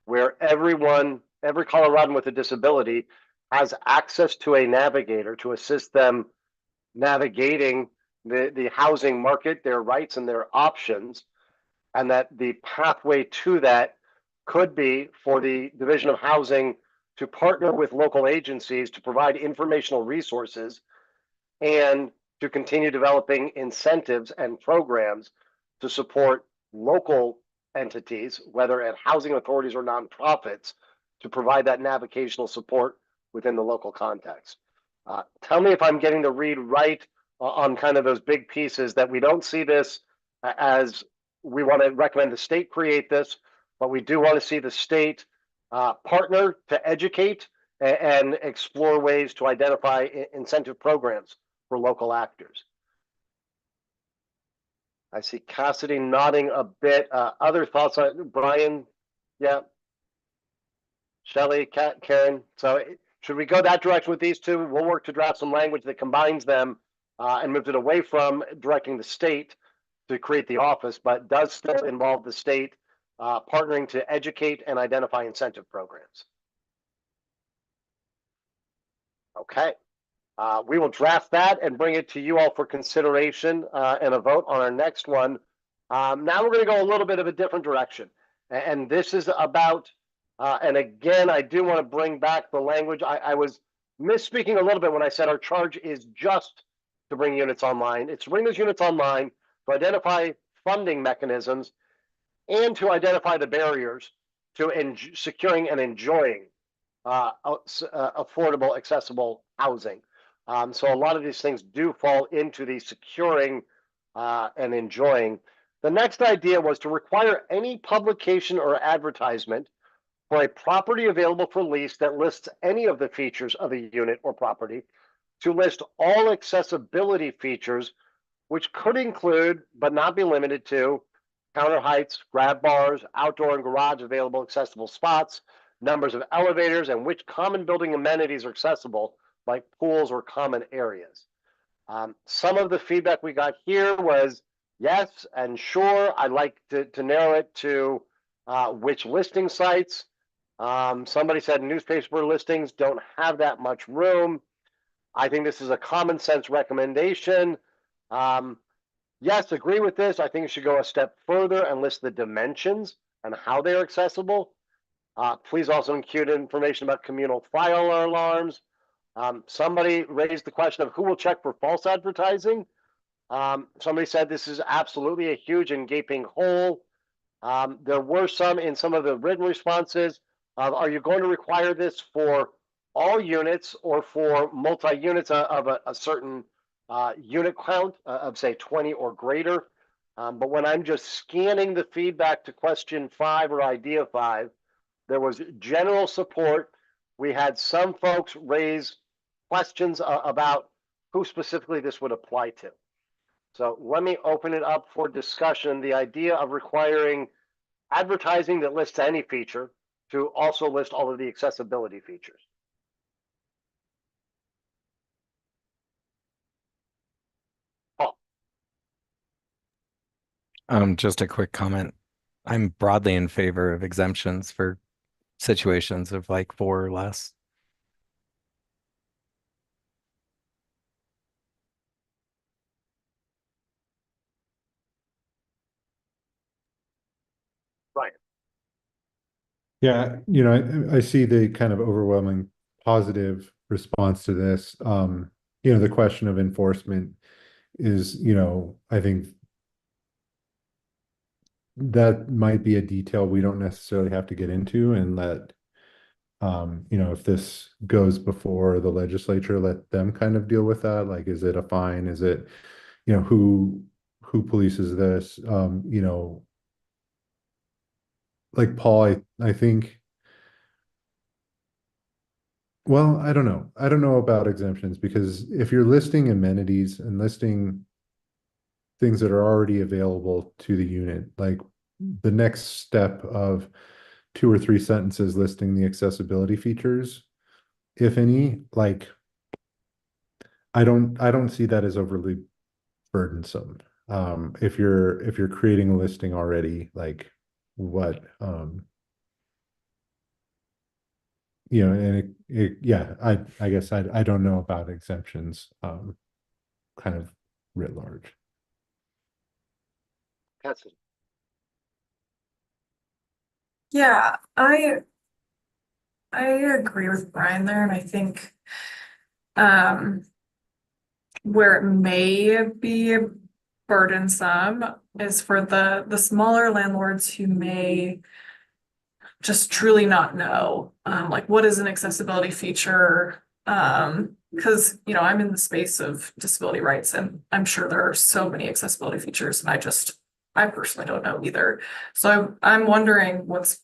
where every Coloradan with a disability has access to a navigator to assist them navigating the housing market, their rights and their options, and that the pathway to that could be for the Division of Housing to partner with local agencies to provide informational resources and to continue developing incentives and programs to support local entities, whether at housing authorities or nonprofits, to provide that navigational support within the local context. Tell me if I'm getting the read right on kind of those big pieces, that we don't see this as we want to recommend the state create this, but we do want to see the state partner to educate and explore ways to identify incentive programs for local actors. I see Cassidy nodding a bit. Other thoughts on Brian? Yeah. Shelley, Karen. So should we go that direction with these two? We'll work to draft some language that combines them and moves it away from directing the state to create the office, but does still involve the state partnering to educate and identify incentive programs. Okay. We will draft that and bring it to you all for consideration and a vote on our next one. Now we're going to go a little bit of a different direction. And this is about, and again, I do want to bring back the language. I was misspeaking a little bit when I said our charge is just to bring units online. It's to bring those units online, to identify funding mechanisms, and to identify the barriers to securing and enjoying affordable, accessible housing. So a lot of these things do fall into the securing and enjoying. The next idea was to require any publication or advertisement for a property available for lease that lists any of the features of a unit or property to list all accessibility features, which could include, but not be limited to, counter heights, grab bars, outdoor and garage available accessible spots, numbers of elevators, and which common building amenities are accessible, like pools or common areas. Some of the feedback we got here was yes and sure. I'd like to narrow it to which listing sites. Somebody said newspaper listings don't have that much room. I think this is a common sense recommendation. Yes, agree with this. I think it should go a step further and list the dimensions and how they're accessible. Please also include information about communal fire alarms. Somebody raised the question of who will check for false advertising. Somebody said this is absolutely a huge and gaping hole. There were some in some of the written responses. Are you going to require this for all units or for multi-units of a certain unit count of say 20 or greater? But when I'm just scanning the feedback to question 5 or idea 5, there was general support. We had some folks raise questions about who specifically this would apply to. So let me open it up for discussion. The idea of requiring advertising that lists any feature to also list all of the accessibility features. Paul. Just a quick comment. I'm broadly in favor of exemptions for situations of like 4 or less. Right. Yeah, I see the kind of overwhelming positive response to this. The question of enforcement is, I think that might be a detail we don't necessarily have to get into, and let if this goes before the legislature, let them kind of deal with that. Like, is it a fine? Is it, who polices this? Like Paul, I think, well, I don't know. I don't know about exemptions, because if you're listing amenities and listing things that are already available to the unit, like the next step of 2 or 3 sentences listing the accessibility features, if any, like I don't see that as overly burdensome. If you're creating a listing already, like what and yeah, I guess I don't know about exemptions, kind of writ large. Patsy. Yeah, I agree with Brian there, and I think where it may be burdensome is for the smaller landlords who may just truly not know, like, what is an accessibility feature? Because I'm in the space of disability rights, and I'm sure there are so many accessibility features, and I personally don't know either. So I'm wondering what's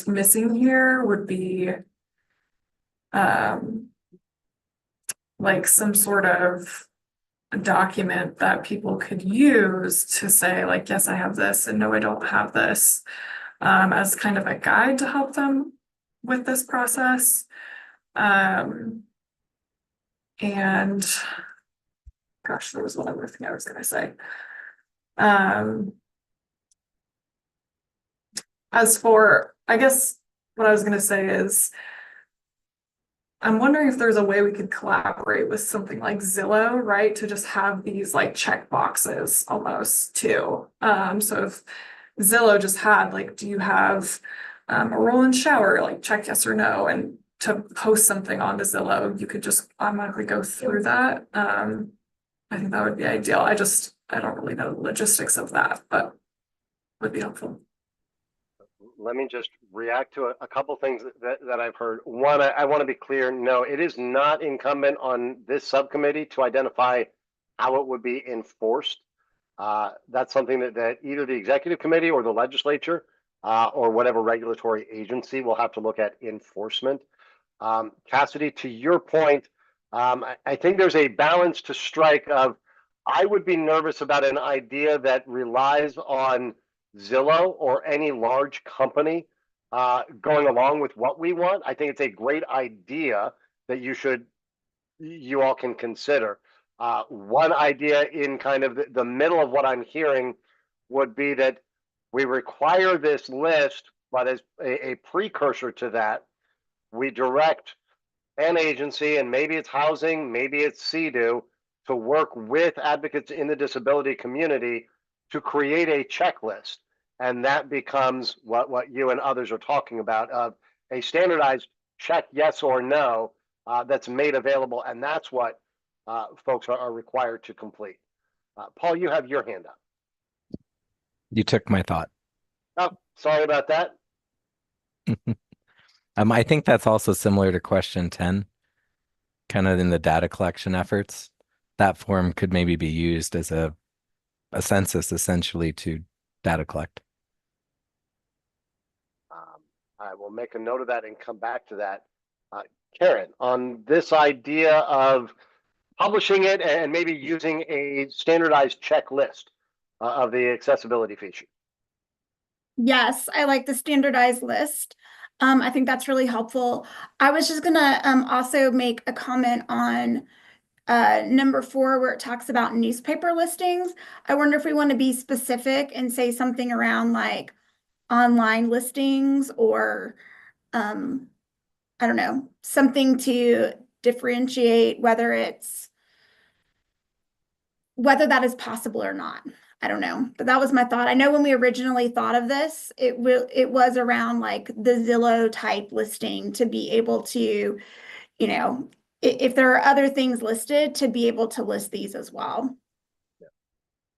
missing here would be like some sort of document that people could use to say, like, yes, I have this, and no, I don't have this, as kind of a guide to help them with this process. And gosh, there was one other thing I was going to say. As for, I guess what I was going to say is, I'm wondering if there's a way we could collaborate with something like Zillow, right? To just have these like check boxes almost too. So if Zillow just had like, do you have a roll-in shower? Like, check yes or no, and to post something onto Zillow, you could just automatically go through that. I think that would be ideal. I don't really know the logistics of that, but would be helpful. Let me just react to a couple things that I've heard. One, I want to be clear. No, it is not incumbent on this subcommittee to identify how it would be enforced. That's something that either the executive committee or the legislature, or whatever regulatory agency will have to look at enforcement. Cassidy, to your point, I think there's a balance to strike of, I would be nervous about an idea that relies on Zillow or any large company going along with what we want. I think it's a great idea that you all can consider. One idea in kind of the middle of what I'm hearing would be that we require this list, but as a precursor to that, we direct an agency, and maybe it's housing, maybe it's CDU, to work with advocates in the disability community to create a checklist. And that becomes what you and others are talking about, of a standardized check yes or no that's made available. And that's what folks are required to complete. Paul, you have your hand up. You took my thought. Oh, sorry about that. I think that's also similar to question 10, kind of in the data collection efforts. That form could maybe be used as a census, essentially, to data collect. I will make a note of that and come back to that. Karen, on this idea of publishing it and maybe using a standardized checklist of the accessibility feature. Yes, I like the standardized list. I think that's really helpful. I was just gonna also make a comment on number 4, where it talks about newspaper listings. I wonder if we want to be specific and say something around like online listings or, I don't know, something to differentiate whether that is possible or not. I don't know, but that was my thought. I know when we originally thought of this, it was around like the Zillow type listing to be able to, you know, if there are other things listed, to be able to list these as well.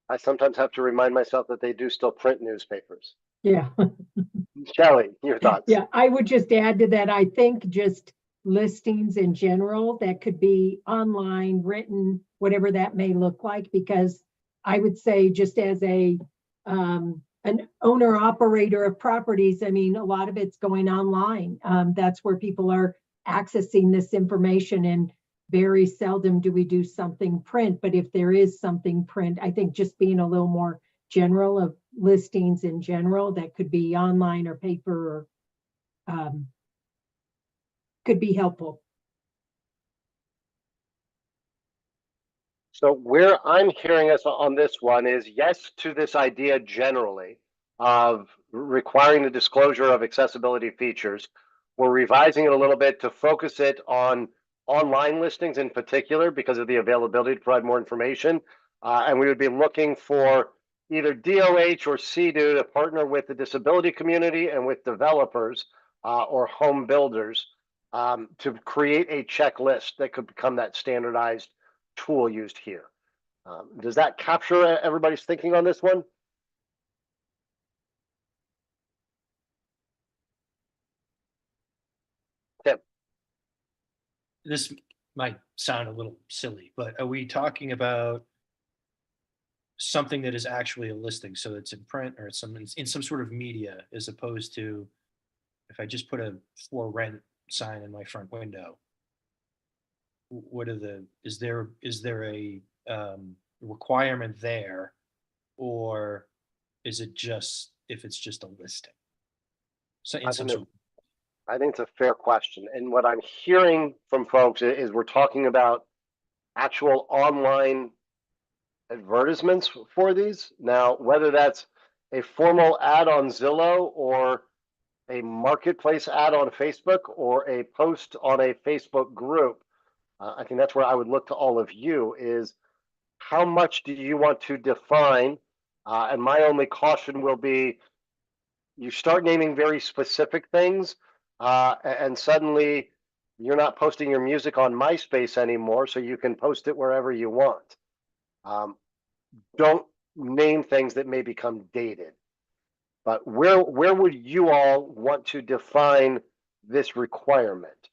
I sometimes have to remind myself that they do still print newspapers. Yeah. Shelley, your thoughts? Yeah, I would just add to that, I think just listings in general, that could be online, written, whatever that may look like, because I would say just as an owner operator of properties, I mean, a lot of it's going online. That's where people are accessing this information, and very seldom do we do something print. But if there is something print, I think just being a little more general of listings in general, that could be online or paper, or could be helpful. So where I'm hearing us on this one is yes to this idea generally of requiring the disclosure of accessibility features. We're revising it a little bit to focus it on online listings in particular because of the availability to provide more information. And we would be looking for either DOH or CDU to partner with the disability community and with developers or home builders to create a checklist that could become that standardized tool used here. Does that capture everybody's thinking on this one? Tim? This might sound a little silly, but are we talking about something that is actually a listing, so it's in print or it's in some sort of media, as opposed to if I just put a for rent sign in my front window? What are is there a requirement there, or is it just if it's just a listing? So in some sort of, I think it's a fair question. And what I'm hearing from folks is we're talking about actual online advertisements for these. Now, whether that's a formal ad on Zillow or a marketplace ad on Facebook or a post on a Facebook group, I think that's where I would look to all of you is how much do you want to define? And my only caution will be you start naming very specific things and suddenly you're not posting your music on MySpace anymore, so you can post it wherever you want. Don't name things that may become dated. But where would you all want to define this requirement?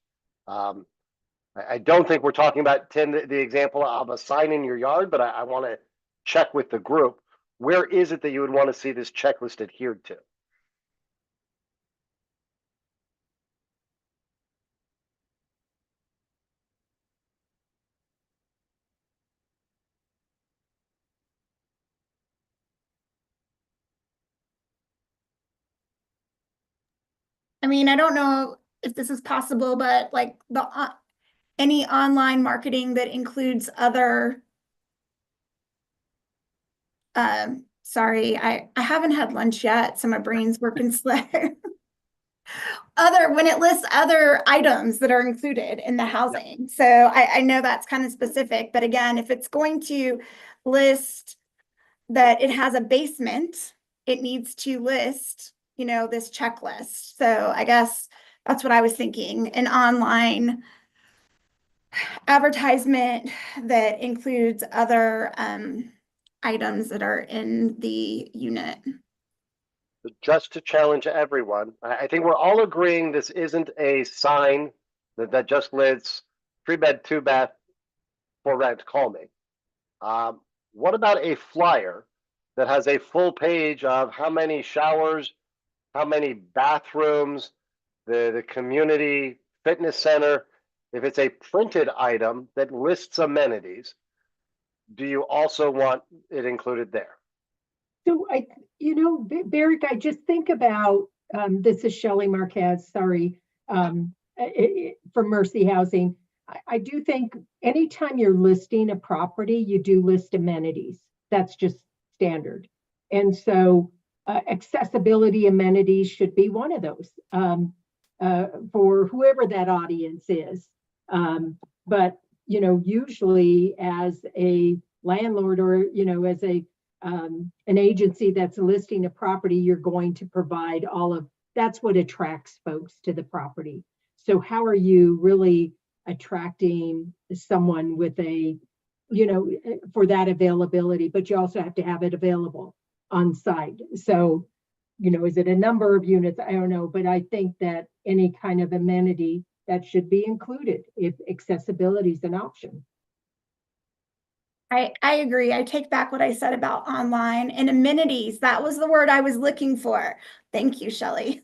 I don't think we're talking about, Tim, the example of a sign in your yard, but I want to check with the group. Where is it that you would want to see this checklist adhered to? I mean, I don't know if this is possible, but like any online marketing that includes other, sorry, I haven't had lunch yet, so my brain's working slow. When it lists other items that are included in the housing. So I know that's kind of specific, but again, if it's going to list that it has a basement, it needs to list, you know, this checklist. So I guess that's what I was thinking, an online advertisement that includes other items that are in the unit. Just to challenge everyone, I think we're all agreeing this isn't a sign that just lists 3-bed, 2-bath, for rent, call me. What about a flyer that has a full page of how many showers, how many bathrooms, the community fitness center? If it's a printed item that lists amenities, do you also want it included there? So Barrick, I just think about, this is Shelley Marquez, sorry, from Mercy Housing. I do think anytime you're listing a property, you do list amenities. That's just standard. And so accessibility amenities should be one of those for whoever that audience is. But, you know, usually as a landlord or, you know, as a an agency that's listing a property, you're going to provide all of, that's what attracts folks to the property. So how are you really attracting someone with a, you know, for that availability, but you also have to have it available on site. So, you know, is it a number of units? I don't know, but I think that any kind of amenity that should be included if accessibility is an option. I agree. I take back what I said about online and amenities. That was the word I was looking for. Thank you, Shelley.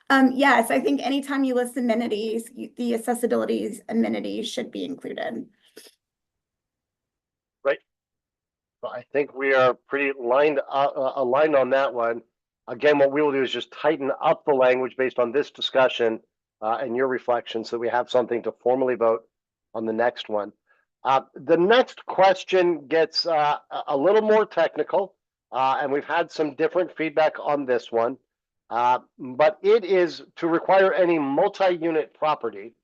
Yes, I think anytime you list amenities, the accessibility amenities should be included. Right. So I think we are pretty aligned on that one. Again, what we will do is just tighten up the language based on this discussion and your reflection, so we have something to formally vote on the next one. The next question gets a little more technical, and we've had some different feedback on this one. But it is to require any multi-unit property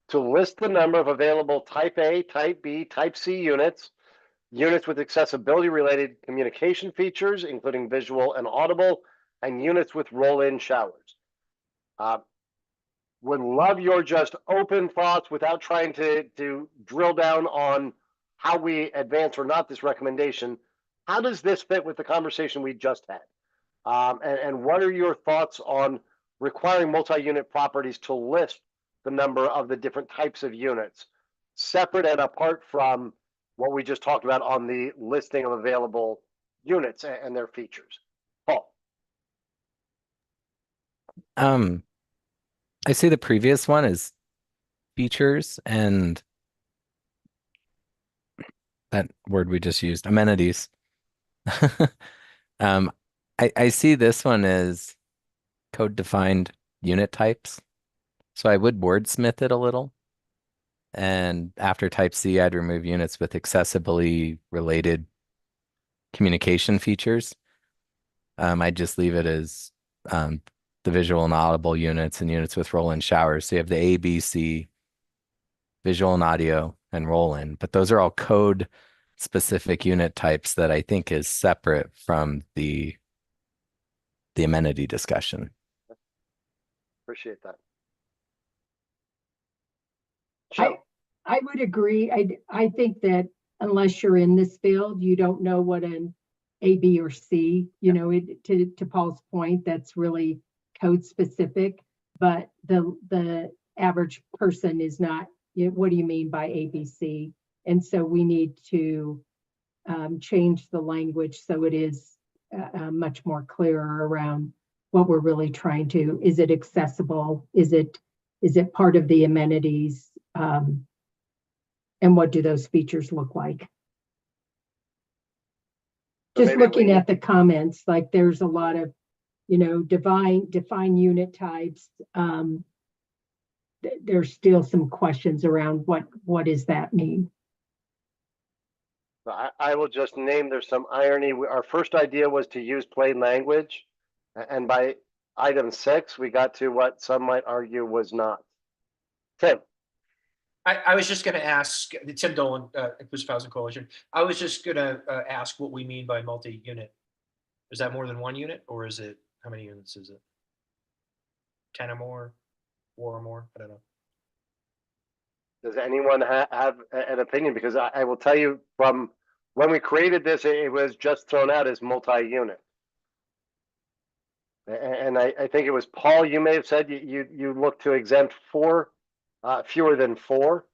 to list the number of available type A, type B, type C units, units with accessibility related communication features, including visual and audible, and units with roll-in showers. Would love your just open thoughts without trying to drill down on how we advance or not this recommendation. How does this fit with the conversation we just had? And what are your thoughts on requiring multi-unit properties to list the number of the different types of units, separate and apart from what we just talked about on the listing of available units and their features? Paul. I see the previous one as features and that word we just used, amenities. I see this one as code defined unit types. So I would wordsmith it a little. And after type C, I'd remove units with accessibility related communication features. I'd just leave it as the visual and audible units and units with roll-in showers. So you have the A, B, C, visual and audio, and roll-in. But those are all code specific unit types that I think is separate from the amenity discussion. Appreciate that. I would agree. I think that unless you're in this field, you don't know what an A, B, or C, you know, to Paul's point, that's really code specific, but the average person is not, you know, what do you mean by A, B, C? And so we need to change the language so it is much more clearer around what we're really trying to, is it accessible? Is it part of the amenities? And what do those features look like? So just looking at the comments, like there's a lot of, you know, define unit types. There's still some questions around what does that mean? I will just name, there's some irony. Our first idea was to use plain language, and by item 6, we got to what some might argue was not. Tim. I was just going to ask, Tim Dolan, Inclusive Housing Coalition. I was just going to ask what we mean by multi-unit. Is that more than one unit, or is it, how many units is it? 10 or more, 4 or more? I don't know. Does anyone have an opinion? Because I will tell you, from when we created this, it was just thrown out as multi-unit. And I think it was Paul, you may have said you look to exempt 4, fewer than 4.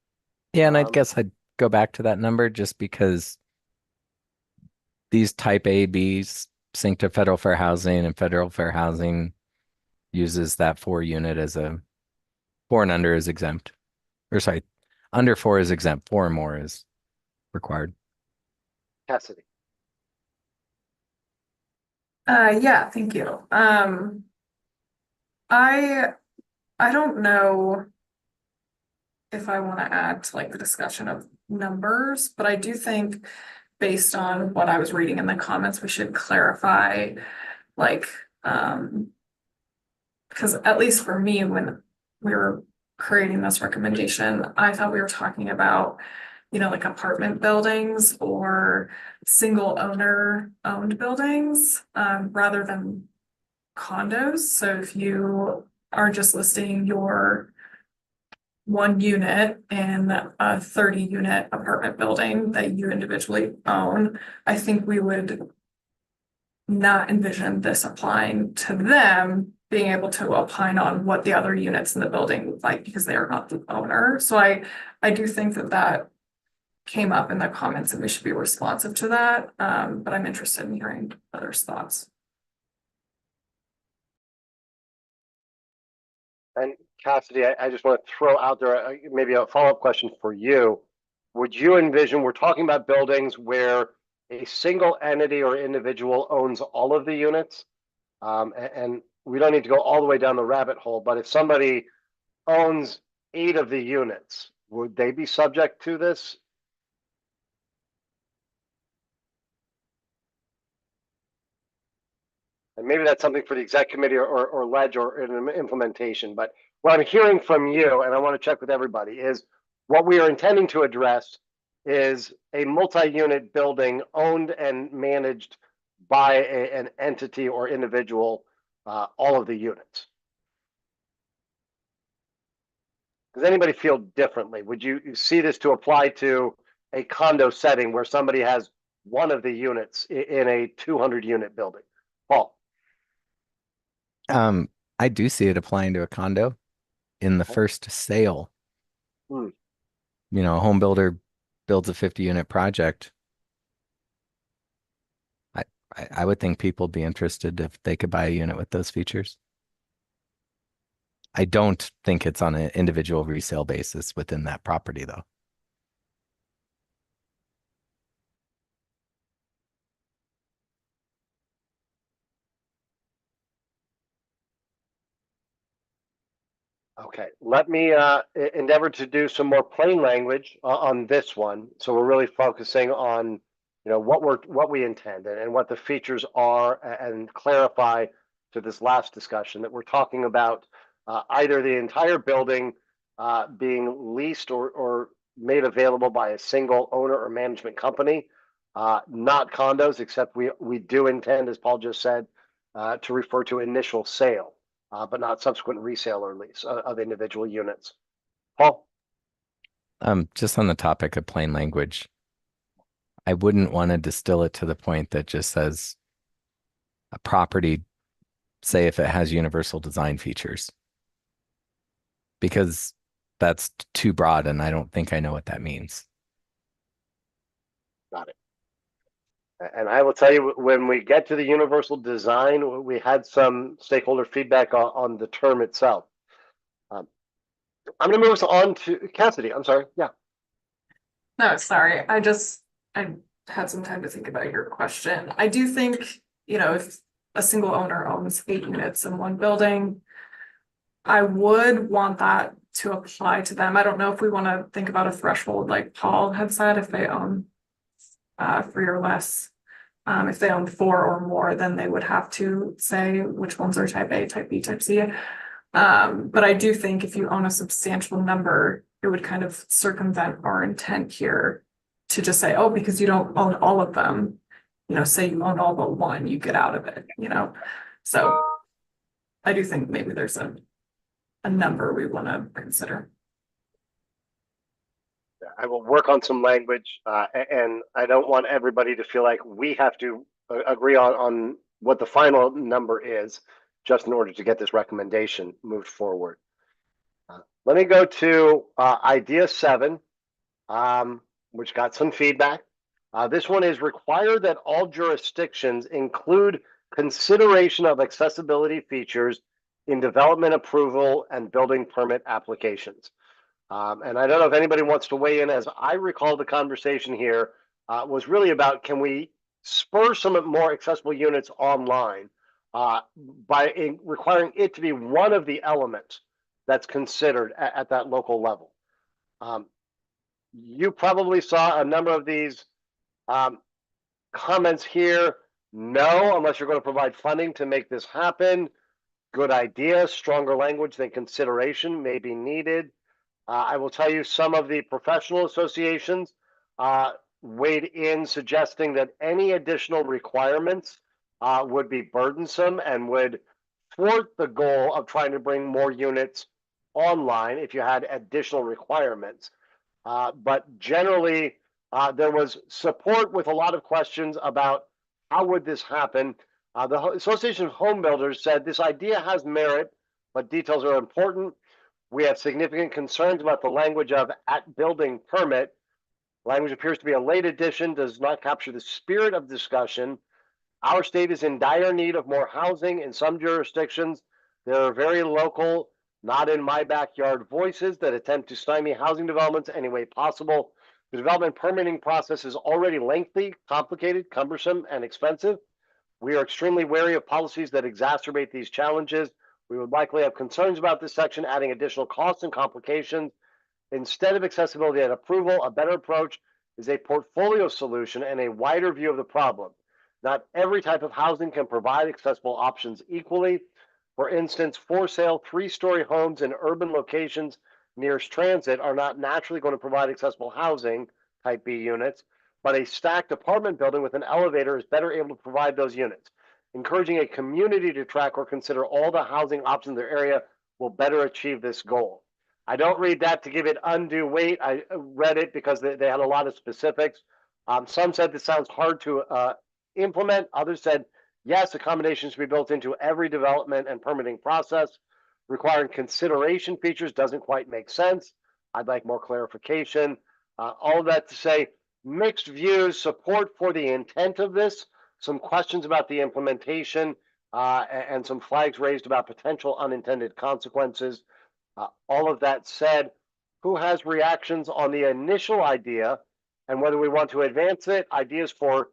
Yeah, and I guess I'd go back to that number just because these type A, Bs sync to federal fair housing, and federal fair housing uses that 4 unit as a 4 and under is exempt. Or sorry, under 4 is exempt, 4 or more is required. Cassidy. Yeah, thank you. I don't know if I want to add to like the discussion of numbers, but I do think based on what I was reading in the comments, we should clarify like, because at least for me, when we were creating this recommendation, I thought we were talking about, you know, like apartment buildings or single owner owned buildings, rather than condos. So if you are just listing your one unit in a 30-unit apartment building that you individually own, I think we would not envision this applying to them being able to opine on what the other units in the building look like because they are not the owner. So I do think that that came up in the comments and we should be responsive to that. But I'm interested in hearing others' thoughts. And Cassidy, I just want to throw out there maybe a follow-up question for you. Would you envision, we're talking about buildings where a single entity or individual owns all of the units? And we don't need to go all the way down the rabbit hole, but if somebody owns 8 of the units, would they be subject to this? And maybe that's something for the exec committee or ledge or an implementation. But what I'm hearing from you, and I want to check with everybody, is what we are intending to address is a multi-unit building owned and managed by an entity or individual, all of the units. Does anybody feel differently? Would you see this to apply to a condo setting where somebody has one of the units in a 200-unit building? Paul? I do see it applying to a condo in the first sale. Hmm. You know, a home builder builds a 50-unit project. I would think people would be interested if they could buy a unit with those features. I don't think it's on an individual resale basis within that property, though. Okay, let me endeavor to do some more plain language on this one. So we're really focusing on, you know, what we intend and what the features are, and clarify to this last discussion that we're talking about either the entire building being leased or made available by a single owner or management company, not condos, except we do intend, as Paul just said, to refer to initial sale. But not subsequent resale or lease of individual units. Paul? Just on the topic of plain language, I wouldn't want to distill it to the point that just says a property, say if it has universal design features, because that's too broad and I don't think I know what that means. Got it. And I will tell you, when we get to the universal design, we had some stakeholder feedback on the term itself. I'm going to move us on to Cassidy. I'm sorry. Yeah. No, sorry. I had some time to think about your question. I do think, you know, if a single owner owns 8 units in one building, I would want that to apply to them. I don't know if we want to think about a threshold like Paul had said, if they own 3 or less. If they own 4 or more, then they would have to say which ones are type A, type B, type C. But I do think if you own a substantial number, it would kind of circumvent our intent here to just say, oh, because you don't own all of them, you know, say you own all but one, you get out of it, you know? So I do think maybe there's a number we want to consider. I will work on some language, and I don't want everybody to feel like we have to agree on what the final number is just in order to get this recommendation moved forward. Let me go to idea 7, which got some feedback. This one is require that all jurisdictions include consideration of accessibility features in development approval and building permit applications. And I don't know if anybody wants to weigh in. As I recall, the conversation here was really about, can we spur some more accessible units online by requiring it to be one of the elements that's considered at that local level. You probably saw a number of these comments here. No, unless you're going to provide funding to make this happen. Good idea. Stronger language than consideration may be needed. I will tell you some of the professional associations weighed in suggesting that any additional requirements would be burdensome and would thwart the goal of trying to bring more units online if you had additional requirements. But generally, there was support with a lot of questions about how would this happen. The Association of Home Builders said this idea has merit, but details are important. We have significant concerns about the language of at building permit. Language appears to be a late addition, does not capture the spirit of discussion. Our state is in dire need of more housing in some jurisdictions. There are very local, not in my backyard voices that attempt to stymie housing developments any way possible. The development permitting process is already lengthy, complicated, cumbersome, and expensive. We are extremely wary of policies that exacerbate these challenges. We would likely have concerns about this section adding additional costs and complications. Instead of accessibility and approval, a better approach is a portfolio solution and a wider view of the problem. Not every type of housing can provide accessible options equally. For instance, for sale 3-story homes in urban locations near transit are not naturally going to provide accessible housing, type B units, but a stacked apartment building with an elevator is better able to provide those units. Encouraging a community to track or consider all the housing options in their area will better achieve this goal. I don't read that to give it undue weight. I read it because they had a lot of specifics. Some said this sounds hard to implement. Others said, yes, accommodations should be built into every development and permitting process. Requiring consideration features doesn't quite make sense. I'd like more clarification. All of that to say, mixed views, support for the intent of this, some questions about the implementation, and some flags raised about potential unintended consequences. All of that said, who has reactions on the initial idea and whether we want to advance it, ideas for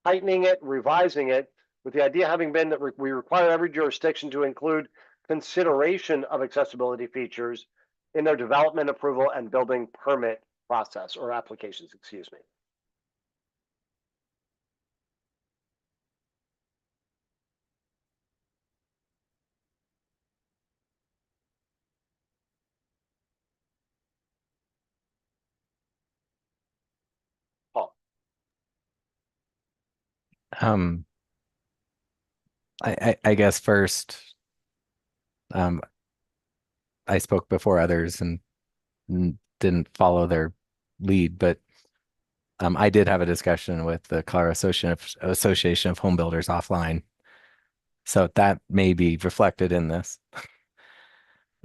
tightening it, revising it, with the idea having been that we require every jurisdiction to include consideration of accessibility features in their development approval and building permit process or applications, excuse me. Paul. I guess first, I spoke before others and didn't follow their lead, but I did have a discussion with the Colorado Association of Home Builders offline. So that may be reflected in this.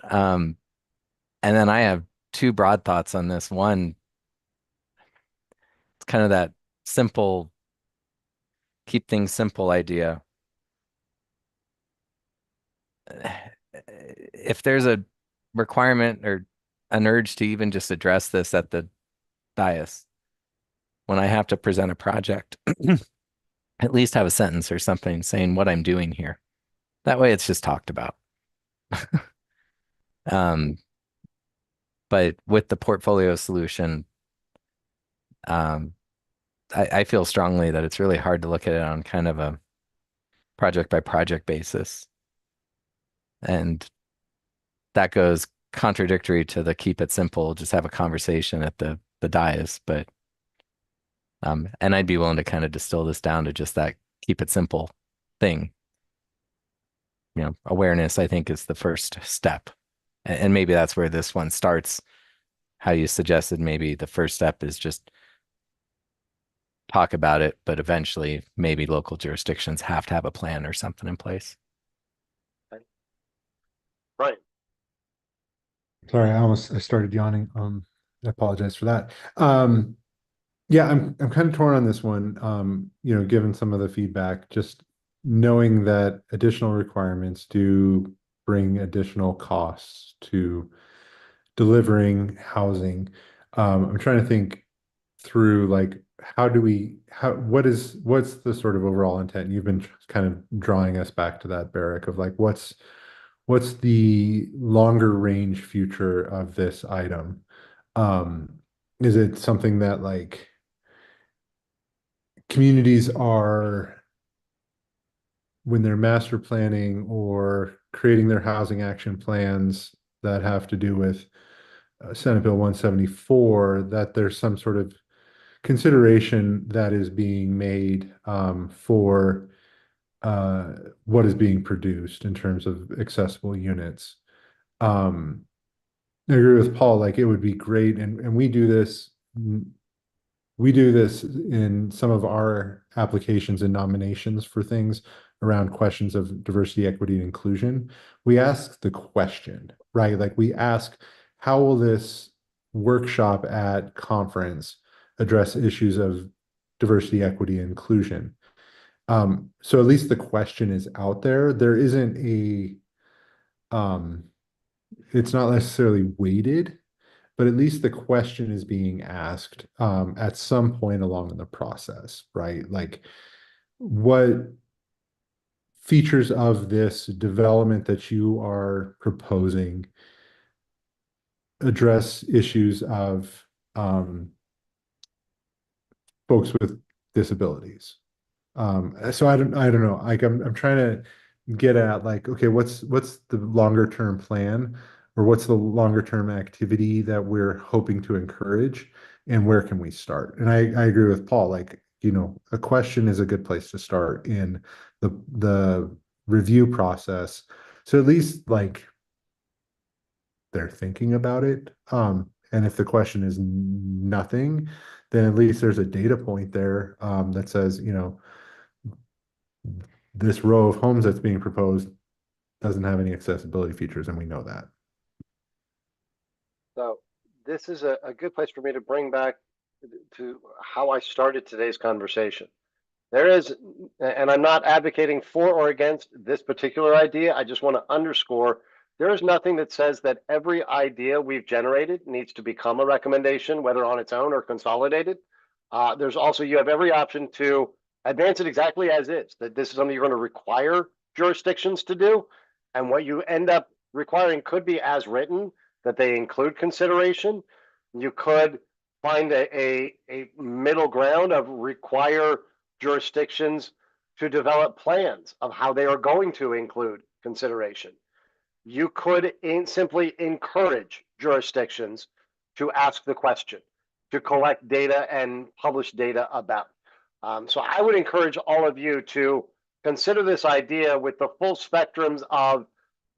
And then I have two broad thoughts on this. One, it's kind of that simple, keep things simple idea. If there's a requirement or an urge to even just address this at the dais, when I have to present a project, at least have a sentence or something saying what I'm doing here. That way it's just talked about. But with the portfolio solution, I feel strongly that it's really hard to look at it on kind of a project by project basis. And that goes contradictory to the keep it simple, just have a conversation at the dais. But and I'd be willing to kind of distill this down to just that keep it simple thing. You know, awareness, I think, is the first step. And maybe that's where this one starts. How you suggested, maybe the first step is just talk about it, but eventually maybe local jurisdictions have to have a plan or something in place. Right. Sorry, I started yawning. I apologize for that. Yeah, I'm kind of torn on this one. You know, given some of the feedback, just knowing that additional requirements do bring additional costs to delivering housing. I'm trying to think through like what's the sort of overall intent? You've been kind of drawing us back to that, Barrick, of like what's the longer range future of this item? Is it something that like communities are, when they're master planning or creating their housing action plans that have to do with Senate Bill 174, that there's some sort of consideration that is being made for what is being produced in terms of accessible units. I agree with Paul, like it would be great, and we do this in some of our applications and nominations for things around questions of diversity, equity, and inclusion. We ask the question, right? Like we ask, how will this workshop at conference address issues of diversity, equity, and inclusion? So at least the question is out there. There isn't it's not necessarily weighted, but at least the question is being asked at some point along in the process, right? Like, what features of this development that you are proposing address issues of folks with disabilities? So I don't know. Like I'm trying to get at like, okay, what's the longer term plan, or what's the longer term activity that we're hoping to encourage, and where can we start? And I agree with Paul, like, a question is a good place to start in the review process. So at least like they're thinking about it. And if the question is nothing, then at least there's a data point there that says, this row of homes that's being proposed doesn't have any accessibility features, and we know that. So this is a good place for me to bring back to how I started today's conversation. There is, and I'm not advocating for or against this particular idea. I just want to underscore there is nothing that says that every idea we've generated needs to become a recommendation, whether on its own or consolidated. There's also, you have every option to advance it exactly as is, that this is something you're going to require jurisdictions to do. And what you end up requiring could be as written, that they include consideration. You could find a middle ground of require jurisdictions to develop plans of how they are going to include consideration. You could simply encourage jurisdictions to ask the question, to collect data and publish data about. So I would encourage all of you to consider this idea with the full spectrums of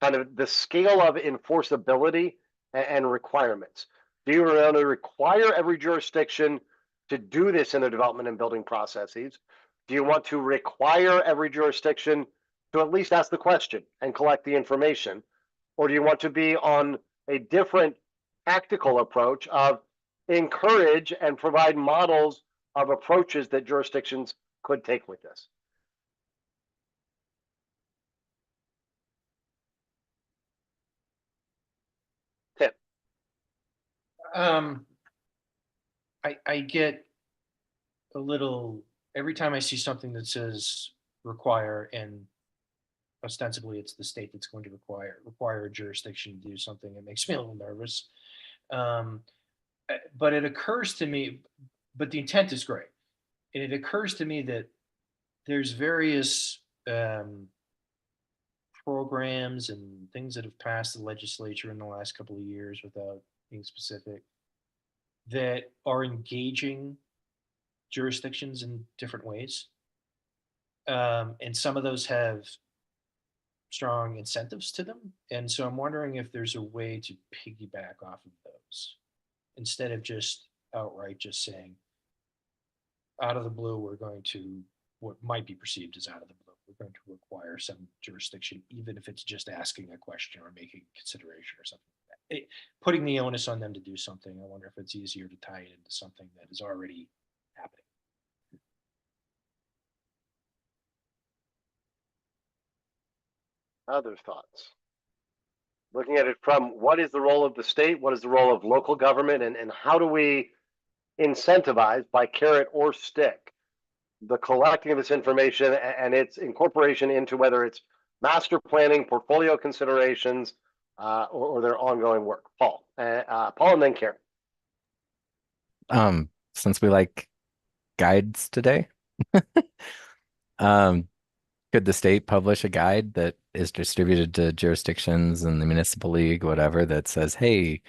kind of the scale of enforceability and requirements. Do you want to require every jurisdiction to do this in their development and building processes? Do you want to require every jurisdiction to at least ask the question and collect the information? Or do you want to be on a different tactical approach of encourage and provide models of approaches that jurisdictions could take with this? Tip. I get a little, every time I see something that says require, and ostensibly it's the state that's going to require a jurisdiction to do something, it makes me a little nervous. But it occurs to me, but the intent is great. And it occurs to me that there's various programs and things that have passed the legislature in the last couple of years, without being specific, that are engaging jurisdictions in different ways. And some of those have strong incentives to them. And so I'm wondering if there's a way to piggyback off of those, instead of just outright just saying, out of the blue, we're going to, what might be perceived as out of the blue, we're going to require some jurisdiction, even if it's just asking a question or making a consideration or something like that. Putting the onus on them to do something, I wonder if it's easier to tie it into something that is already happening. Other thoughts? Looking at it from what is the role of the state, what is the role of local government, and how do we incentivize by carrot or stick the collecting of this information and its incorporation into whether it's master planning, portfolio considerations, or their ongoing work. Paul and then Karen. Since we like guides today, um, could the state publish a guide that is distributed to jurisdictions and the municipal league, whatever, that says, hey,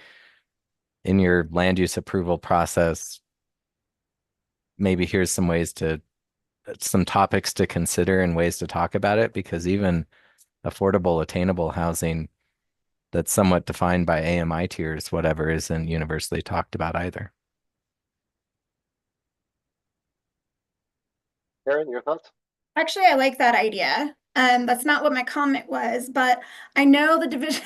in your land use approval process, maybe here's some ways to, some topics to consider and ways to talk about it, because even affordable, attainable housing that's somewhat defined by AMI tiers, whatever, isn't universally talked about either. Karen, your thoughts? Actually, I like that idea. That's not what my comment was, but I know the division,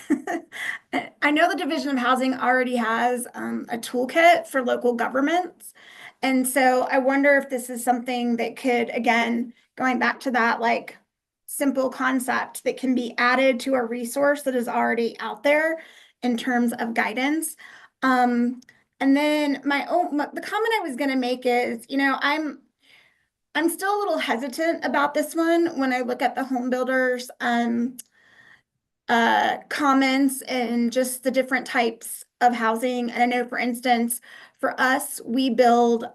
I know the Division of Housing already has a toolkit for local governments. And so I wonder if this is something that could, again, going back to that like simple concept that can be added to a resource that is already out there in terms of guidance. And then the comment I was going to make is, I'm still a little hesitant about this one when I look at the home builders comments and just the different types of housing. And I know, for instance, for us, we build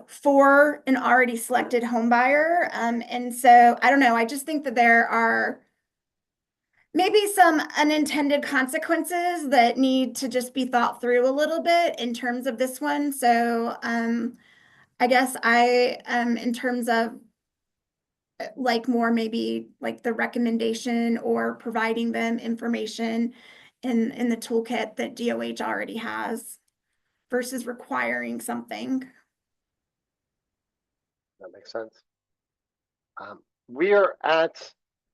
for an already selected home buyer. And so I don't know, I just think that there are maybe some unintended consequences that need to just be thought through a little bit in terms of this one. So I guess in terms of like more maybe like the recommendation or providing them information in the toolkit that DOH already has versus requiring something. That makes sense. We are at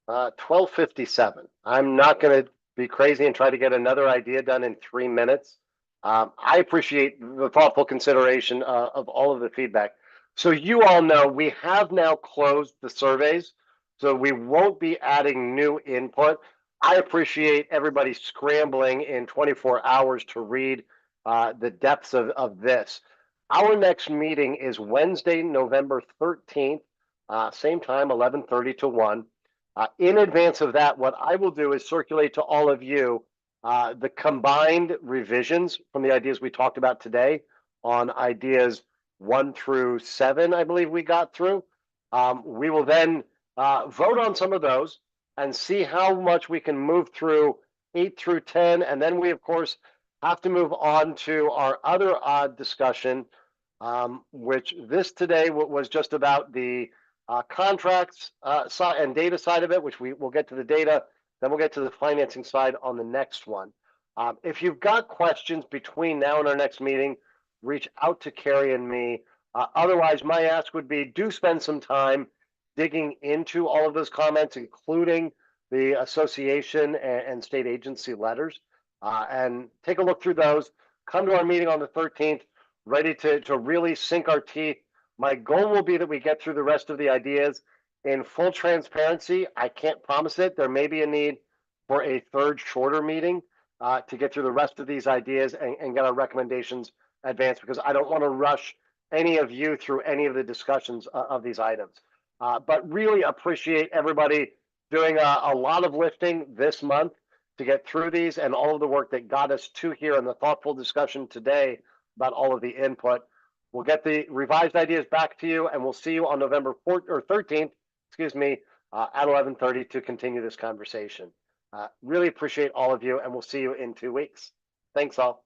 12:57. I'm not going to be crazy and try to get another idea done in 3 minutes. I appreciate the thoughtful consideration of all of the feedback. So you all know we have now closed the surveys, so we won't be adding new input. I appreciate everybody scrambling in 24 hours to read the depths of this. Our next meeting is Wednesday, November 13th. Same time, 11:30 to 1. In advance of that, what I will do is circulate to all of you the combined revisions from the ideas we talked about today on ideas 1 through 7, I believe we got through. We will then vote on some of those and see how much we can move through 8 through 10. And then we, of course, have to move on to our other discussion, which this today was just about the contracts side and data side of it, which we'll get to the data, then we'll get to the financing side on the next one. If you've got questions between now and our next meeting, reach out to Carrie and me. Otherwise, my ask would be do spend some time digging into all of those comments, including the association and state agency letters, and take a look through those. Come to our meeting on the 13th, ready to really sink our teeth. My goal will be that we get through the rest of the ideas in full transparency. I can't promise it. There may be a need for a third shorter meeting to get through the rest of these ideas and get our recommendations advanced, because I don't want to rush any of you through any of the discussions of these items. But really appreciate everybody doing a lot of lifting this month to get through these, and all of the work that got us to here and the thoughtful discussion today about all of the input. We'll get the revised ideas back to you, and we'll see you on November 4th or 13th, excuse me, at 11:30 to continue this conversation. Really appreciate all of you, and we'll see you in 2 weeks. Thanks all.